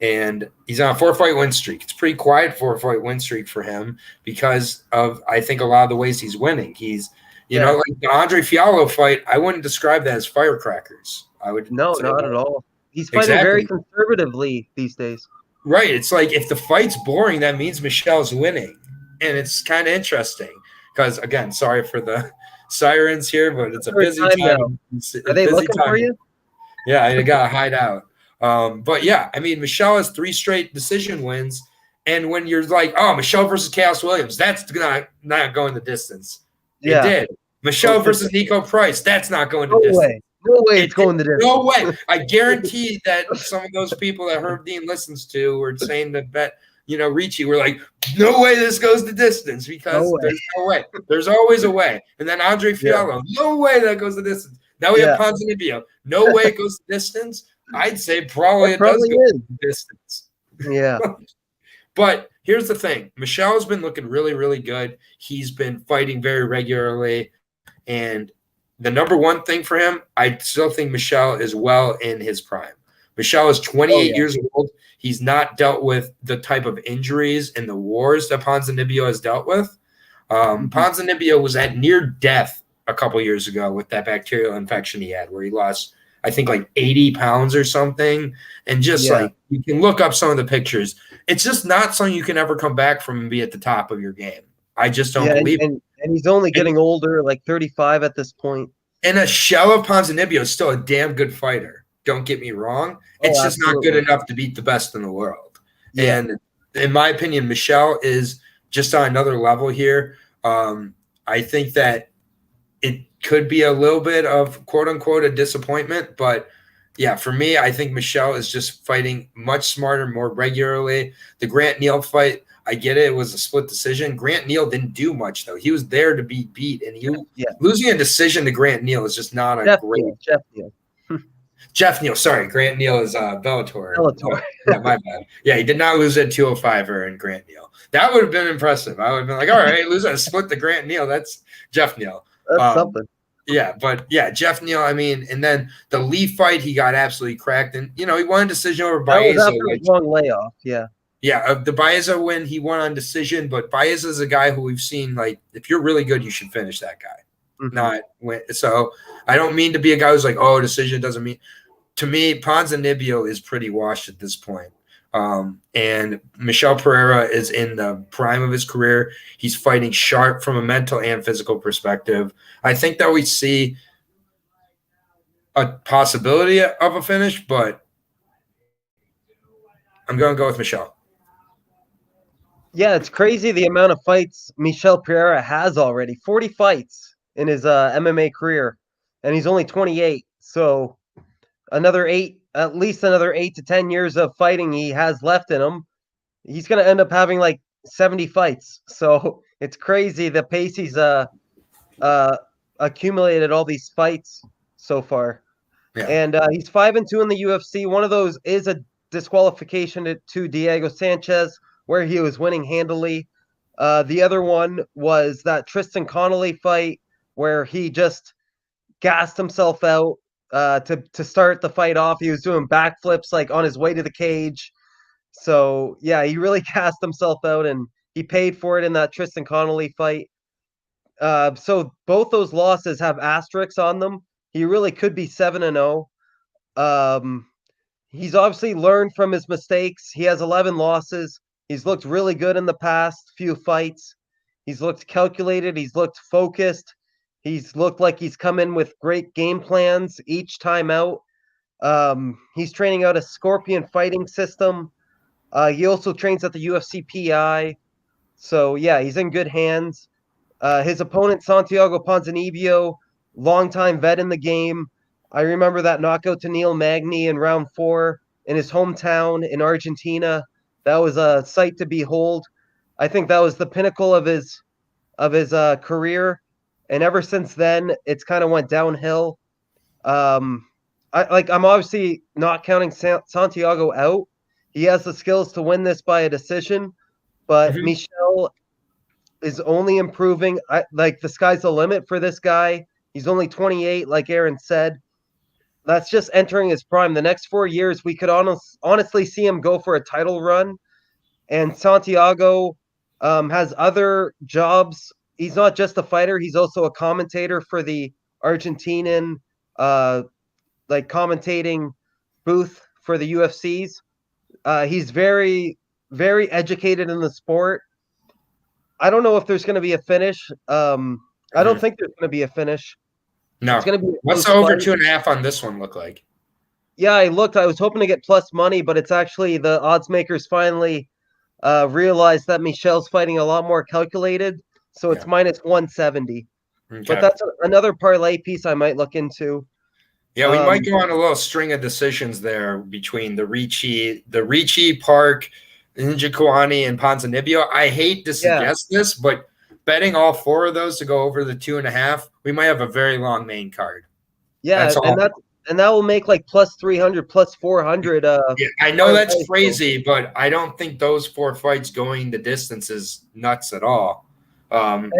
And he's on a 4-fight win streak. It's a pretty quiet 4-fight win streak for him because of I think a lot of the ways he's winning. He's like the Andre Fiallo fight. I wouldn't describe that as firecrackers. I would not at all. He's fighting very conservatively these days. Right. It's like if the fight's boring, that means Michelle's winning, and it's kind of interesting because again, sorry for the sirens here, but it's a busy time. Are they looking for you? Yeah, I got to hide out. But yeah, I mean, Michelle has 3 straight decision wins, and when you're like, oh, Michelle versus Chaos Williams, that's not going the distance. It did. Michelle versus Nico Price, that's not going the distance. No way it's going the distance. No way. I guarantee that some of those people that Herb Dean listens to were saying that Ricci were like, no way this goes the distance because there's no way. There's always a way. And then Andre Fiallo, no way that goes the distance. Now we have Ponzinibbio, no way it goes the distance. I'd say probably it does go the distance. Yeah. But here's the thing. Michelle's been looking really, really good. He's been fighting very regularly. And the number one thing for him, I still think Michelle is well in his prime. Michelle is 28 years old. He's not dealt with the type of injuries and the wars that Ponzinibbio has dealt with. Ponzinibbio was at near death a couple years ago with that bacterial infection he had where he lost, I think, like 80 pounds or something. And just like you can look up some of the pictures. It's just not something you can ever come back from and be at the top of your game. I just don't believe it. And he's only getting older, like 35 at this point. And a shell of Ponzinibbio is still a damn good fighter. Don't get me wrong. It's just not good enough to beat the best in the world. Yeah. And in my opinion, Michelle is just on another level here. I think that it could be a little bit of quote unquote a disappointment, but yeah, for me, I think Michelle is just fighting much smarter, more regularly. The Grant Neal fight, I get it. It was a split decision. Grant Neal didn't do much, though. He was there to be beat, and losing a decision to Grant Neal is just not a great. Jeff Neal, sorry. Grant Neal is Bellator. Yeah, my bad. Yeah, he did not lose at 205er in Grant Neal. That would have been impressive. I would have been like, all right, lose a split to Grant Neal. That's Jeff Neal. That's something. Yeah, but yeah, Jeff Neal, I mean, and then the Lee fight, he got absolutely cracked. And, he won a decision over Baeza. That was after a long layoff, yeah. Yeah, the Baeza win, he won on decision, but Baeza is a guy who we've seen, like, if you're really good, you should finish that guy. Not win. So I don't mean to be a guy who's like, oh, decision doesn't mean. To me, Ponzinibbio is pretty washed at this point. And Michel Pereira is in the prime of his career. He's fighting sharp from a mental and physical perspective. I think that we see a possibility of a finish, but I'm going to go with Michel. Yeah, it's crazy the amount of fights Michel Pereira has already. 40 fights in his MMA career, and he's only 28. So at least another 8 to 10 years of fighting he has left in him. He's going to end up having like 70 fights. So it's crazy the pace he's accumulated all these fights so far. Yeah. And he's 5-2 in the UFC. One of those is a disqualification to Diego Sanchez, where he was winning handily. The other one was that Tristan Connolly fight where he just gassed himself out to start the fight off. He was doing backflips like on his way to the cage. So yeah, he really gassed himself out, and he paid for it in that Tristan Connolly fight. So both those losses have asterisks on them. He really could be 7-0. He's obviously learned from his mistakes. He has 11 losses. He's looked really good in the past few fights. He's looked calculated. He's looked focused. He's looked like he's come in with great game plans each time out. He's training out a Scorpion fighting system. He also trains at the UFC PI. So, yeah, he's in good hands. His opponent, Santiago Ponzinibbio, longtime vet in the game. I remember that knockout to Neil Magny in round 4 in his hometown in Argentina. That was a sight to behold. I think that was the pinnacle of his career, and ever since then, it's kind of went downhill. I'm obviously not counting Santiago out. He has the skills to win this by a decision, but Michel is only improving. The sky's the limit for this guy. He's only 28, like Aaron said. That's just entering his prime. The next 4 years, we could honestly see him go for a title run. And Santiago has other jobs. He's not just a fighter. He's also a commentator for the Argentinian commentating booth for the UFCs. He's very, very educated in the sport. I don't know if there's going to be a finish. I don't think there's going to be a finish. No. It's going to be what's the over 2.5 on this one look like? Yeah, I looked. I was hoping to get plus money, but it's actually the odds makers finally realized that Michel's fighting a lot more calculated, so it's minus 170. Okay. But that's another parlay piece I might look into. Yeah, we might go on a little string of decisions there between the Ricci, Park, Nzechukwu, and Ponzinibbio. I hate to suggest this, but betting all 4 of those to go over the 2.5, we might have a very long main card. Yeah, and that will make like plus 300, plus 400. Yeah, I know that's crazy, but I don't think those 4 fights going the distance is nuts at all. I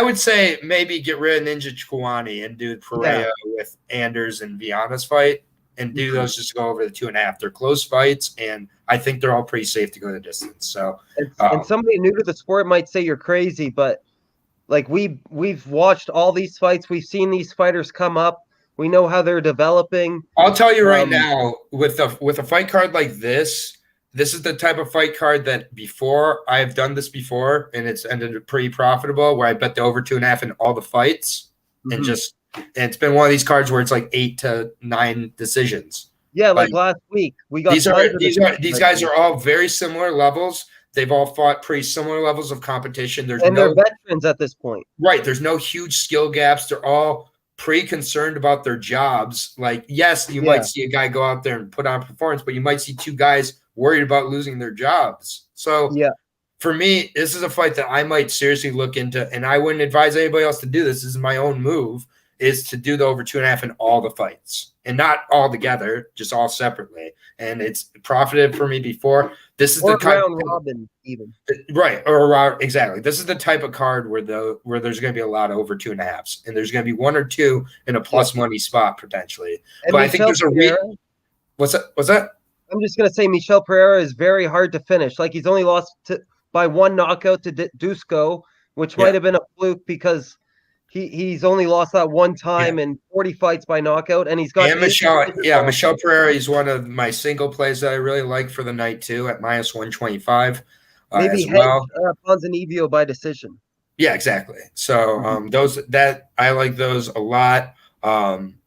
would say maybe get rid of Nzechukwu and do Pereira with Anders and Viana's fight and do those just to go over the 2.5. They're close fights, and I think they're all pretty safe to go the distance. So, and somebody new to the sport might say you're crazy, but like we've watched all these fights, we've seen these fighters come up, we know how they're developing. I'll tell you right now, with a fight card like this is the type of fight card that before I've done this before, and it's ended pretty profitable, where I bet the over 2.5 in all the fights, and it's been one of these cards where it's like 8 to 9 decisions. Yeah, like last week we got these guys are all very similar levels. They've all fought pretty similar levels of competition. They're veterans at this point. Right. There's no huge skill gaps. They're all pretty concerned about their jobs. Like, yes, you might see a guy go out there and put on performance, but you might see 2 guys worried about losing their jobs. So for me, this is a fight that I might seriously look into, and I wouldn't advise anybody else to do this. This is my own move, is to do the over 2.5 in all the fights, and not all together, just all separately. And it's profited for me before. This is the round robin, even right, or exactly. This is the type of card where there's going to be a lot of over 2.5s, and there's going to be 1 or 2 in a plus money spot potentially. And but I think there's a what's that? I'm just going to say Michel Pereira is very hard to finish. Like, he's only lost by 1 knockout to Dusko, which might have been a fluke because he's only lost that 1 time in 40 fights by knockout, and he's got Michel Pereira is one of my single plays that I really like for the night too at minus 125. Maybe Ponzinibbio by decision. Yeah, exactly. So those that I like those a lot.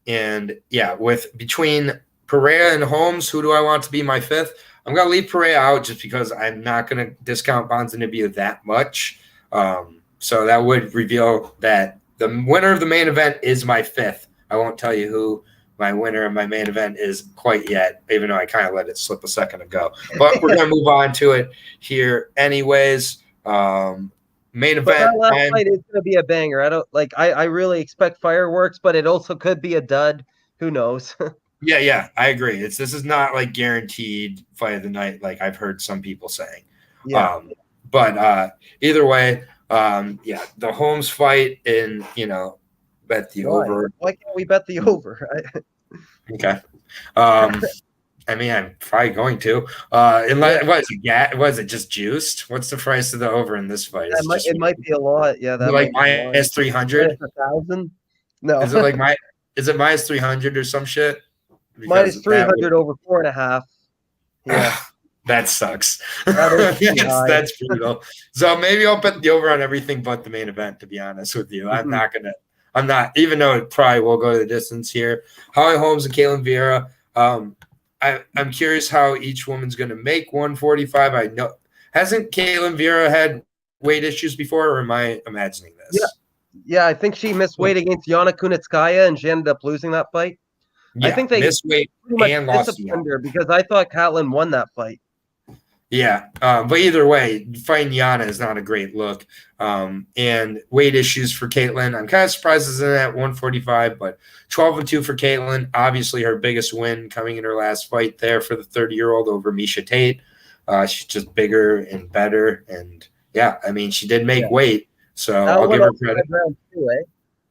And yeah, with between Pereira and Holmes, who do I want to be my fifth? I'm gonna leave Pereira out just because I'm not gonna discount Ponzinibbio that much. So that would reveal that the winner of the main event is my fifth. I won't tell you who my winner of my main event is quite yet, even though I kind of let it slip a second ago. But we're gonna move on to it here, anyways. Main event. But that last fight is going to be a banger. I really expect fireworks, but it also could be a dud. Who knows? Yeah, I agree. This is not like guaranteed fight of the night, like I've heard some people saying. Yeah. But either way, the Holmes fight in bet the over. Why can't we bet the over? Okay. I mean, I'm probably going to. Was it just juiced? What's the price of the over in this fight? It might be a lot. Yeah, that like minus 300. 1,000? No. Is it minus 300 or some shit? Minus 300 over 4.5. Yeah. That sucks. That's brutal. So maybe I'll bet the over on everything but the main event, to be honest with you. I'm not, even though it probably will go to the distance here. Holly Holmes and Ketlen Vieira. I'm curious how each woman's going to make 145. I know, hasn't Ketlen Vieira had weight issues before, or am I imagining this? Yeah, I think she missed weight against Viana and she ended up losing that fight. Yeah, I think they missed weight and lost her because I thought Ketlen won that fight. Yeah, but either way, fighting Viana is not a great look. And weight issues for Ketlen. I'm kind of surprised it's in at 145, but 12-2 for Ketlen. Obviously, her biggest win coming in her last fight there for the 30-year-old over Miesha Tate. She's just bigger and better. And yeah, I mean, she did make weight, so I'll give her credit.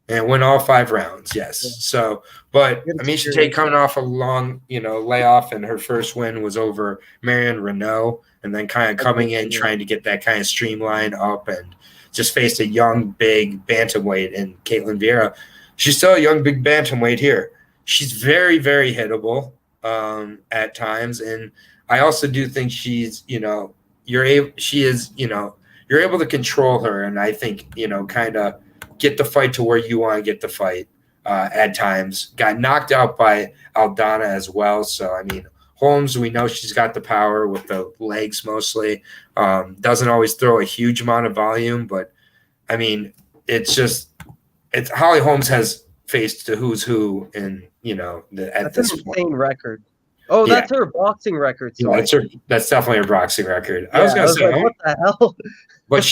And win all 5 rounds, yes. Yeah. So, but Miesha Tate coming off a long, layoff, and her first win was over Marion Renault, and then kind of coming in trying to get that kind of streamline up, and just faced a young, big bantamweight in Ketlen Vieira. She's still a young, big bantamweight here. She's very, very hittable at times, and I also do think she's, you're able to control her, and I think kind of get the fight to where you want to get the fight at times. Got knocked out by Aldana as well. So, I mean, Holmes, we know she's got the power with the legs mostly. Doesn't always throw a huge amount of volume, but, I mean, it's Holly Holmes has faced the who's who in, at this point. Insane record. Oh, that's her boxing record. So that's definitely her boxing record. Yeah, I was going to say, what the hell? but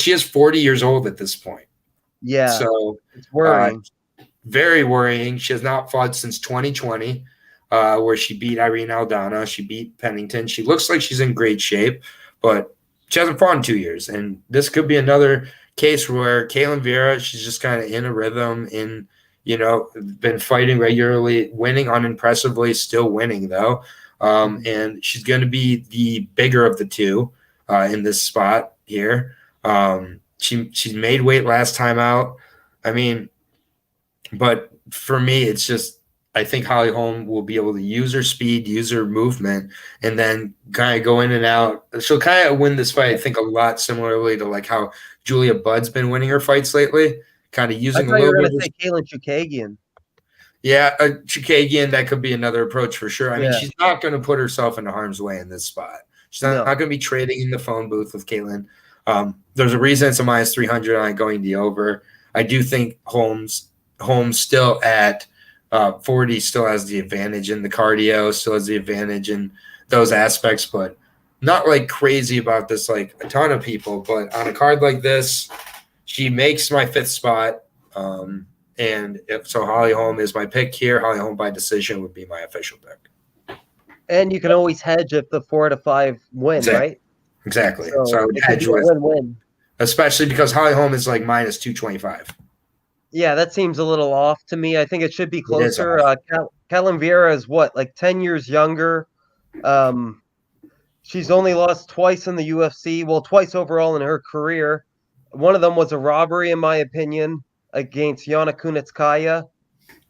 she is 40 years old at this point. Yeah. So it's worrying. Very worrying. She has not fought since 2020, where she beat Irene Aldana. She beat Pennington. She looks like she's in great shape, but she hasn't fought in 2 years. And this could be another case where Ketlen Vieira, she's just kind of in a rhythm, been fighting regularly, winning unimpressively, still winning though. And she's going to be the bigger of the two in this spot here. She made weight last time out. I mean, but for me, it's just I think Holly Holm will be able to use her speed, use her movement, and then kind of go in and out. She'll kind of win this fight, I think, a lot similarly to like how Julia Budd's been winning her fights lately, kind of using a little bit. I thought you were going to say Kaylin Chookagian. Yeah, Chookagian, that could be another approach for sure. I mean, she's not going to put herself into harm's way in this spot. She's not going to be trading in the phone booth with Ketlen. There's a reason it's a minus 300 on going the over. I do think Holmes still at 40 still has the advantage in the cardio, still has the advantage in those aspects, but not like crazy about this like a ton of people. But on a card like this, she makes my 5th spot. And so Holly Holm is my pick here. Holly Holm by decision would be my official pick. And you can always hedge if the 4 to 5 win, right? Exactly. So I would hedge with win-win. Especially because Holly Holm is like minus 225. Yeah, that seems a little off to me. I think it should be closer. Ketlen Vieira is what, like 10 years younger. She's only lost twice in the UFC. Well, twice overall in her career. One of them was a robbery, in my opinion, against Yana Kunitskaya.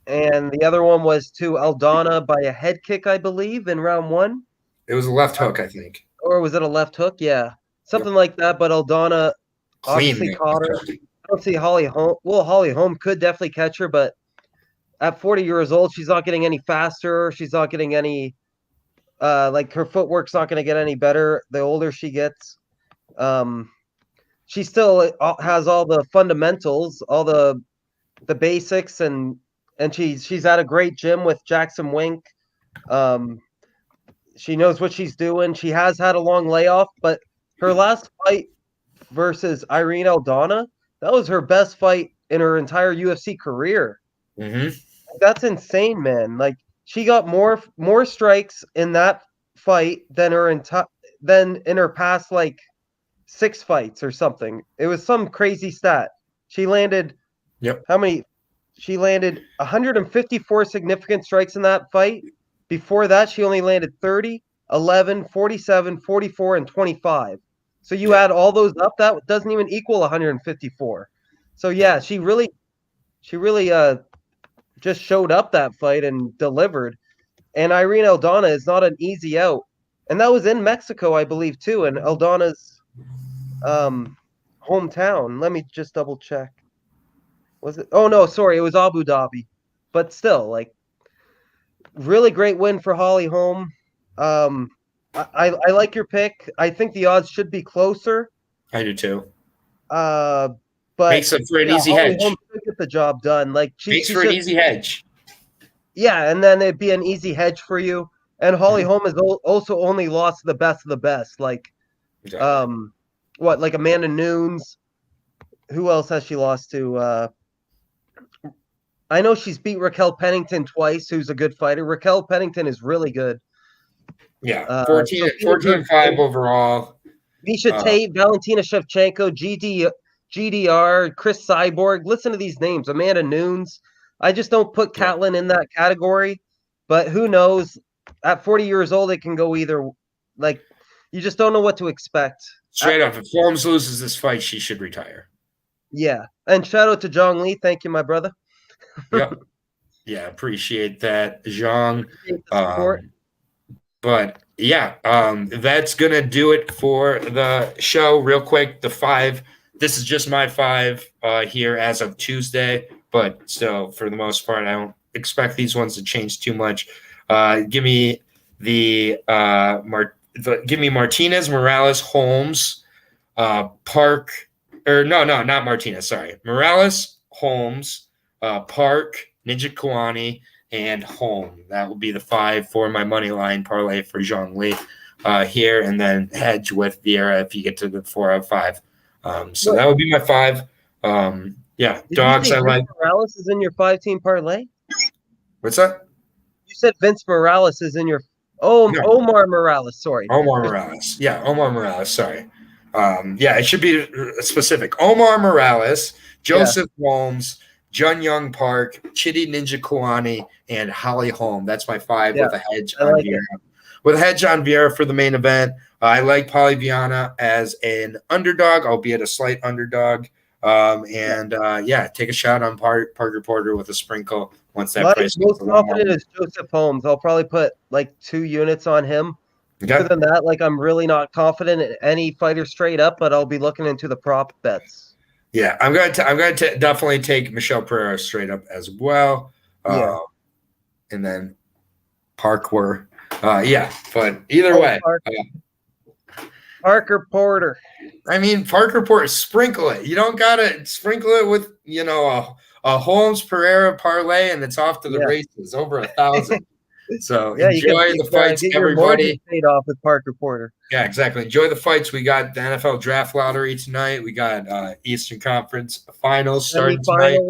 And the other one was to Aldana by a head kick, I believe, in round 1. It was a left hook, I think. Or was it a left hook? Yeah. Something like that. But Aldana obviously caught her. I don't see Holly Holm. Well, Holly Holm could definitely catch her, but at 40 years old, she's not getting any faster. She's not getting any, like her footwork's not going to get any better the older she gets. She still has all the fundamentals, all the basics, and she's at a great gym with Jackson Wink. She knows what she's doing. She has had a long layoff, but her last fight versus Irene Aldana, that was her best fight in her entire UFC career. Mm-hmm. That's insane, man. Like she got more strikes in that fight than in her past like 6 fights or something. It was some crazy stat. She landed how many? She landed 154 significant strikes in that fight. Before that, she only landed 30, 11, 47, 44, and 25. So you add all those up, that doesn't even equal 154. So yeah, she really just showed up that fight and delivered. And Irene Aldana is not an easy out. And that was in Mexico, I believe, too, in Aldana's hometown. Let me just double check. Was it? Oh, no, sorry. It was Abu Dhabi. But still, like, really great win for Holly Holm. I like your pick. I think the odds should be closer. I do too. But makes it for an easy Holly hedge. Holm could get the job done. Like makes for an easy hedge. Yeah, and then it'd be an easy hedge for you. And Holly Holm has also only lost to the best of the best. Like, like Amanda Nunes. Who else has she lost to? I know she's beat Raquel Pennington twice, who's a good fighter. Raquel Pennington is really good. Yeah, 14-5 overall. Misha Tate, Valentina Shevchenko, GDR, Chris Cyborg. Listen to these names. Amanda Nunes. I just don't put Ketlen in that category, but who knows? At 40 years old, it can go either. Like, you just don't know what to expect. Straight up, if Holmes loses this fight, she should retire. Yeah, and shout out to Zhang Li. Thank you, my brother. Yeah, appreciate that, Zhang. But yeah, that's gonna do it for the show. Real quick, the 5. This is just my 5 here as of Tuesday, but still, for the most part, I don't expect these ones to change too much. Give me give me Martinez, Morales, Holmes, Park, or no, not Martinez. Sorry, Morales, Holmes, Park, Nzechukwu, and Holm. That will be the 5 for my money line parlay for Zhang Li here, and then hedge with Vieira if you get to the 4 out of 5. So that would be my 5. Yeah, dogs. I like. Morales is in your 5-team parlay. What's that? You said Vince Morales is in your. No. Omar Morales. Sorry. Omar Morales. Yeah, Omar Morales. Sorry. Yeah, it should be specific. Omar Morales, Joseph Holmes, Jun Young Park, Chidi Nzechukwu, and Holly Holm. That's my 5 with a hedge on Vieira. With a hedge on Vieira for the main event. I like Paulie Viana as an underdog, albeit a slight underdog. Take a shot on Parker Porter with a sprinkle once that price goes most confident is Joseph Holmes. I'll probably put like 2 units on him. Okay. Other than that, like I'm really not confident in any fighter straight up, but I'll be looking into the prop bets. Yeah, I'm going to definitely take Michelle Pereira straight up as well. And then Parker. But either way. Parker Porter. I mean, Parker Porter, sprinkle it. You don't got to sprinkle it with, a Holmes Pereira parlay, and it's off to the races, over 1,000. So enjoy the fights, everybody. Paid off with Parker Porter. Yeah, exactly. Enjoy the fights. We got the NFL Draft Lottery tonight. We got Eastern Conference Finals starting tonight.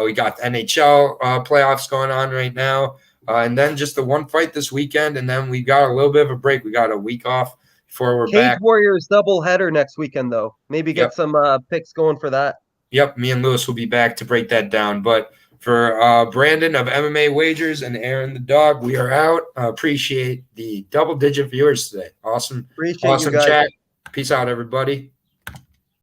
We got the NHL playoffs going on right now. And then just the one fight this weekend, and then we got a little bit of a break. We got a week off before we're back. Cage Warriors doubleheader next weekend, though. Maybe get some picks going for that. Yep, me and Lewis will be back to break that down. But for Brandon of MMA Wagers and Aaron the dog, we are out. Appreciate the double-digit viewers today. Awesome Appreciate you guys. Chat. Peace out, everybody.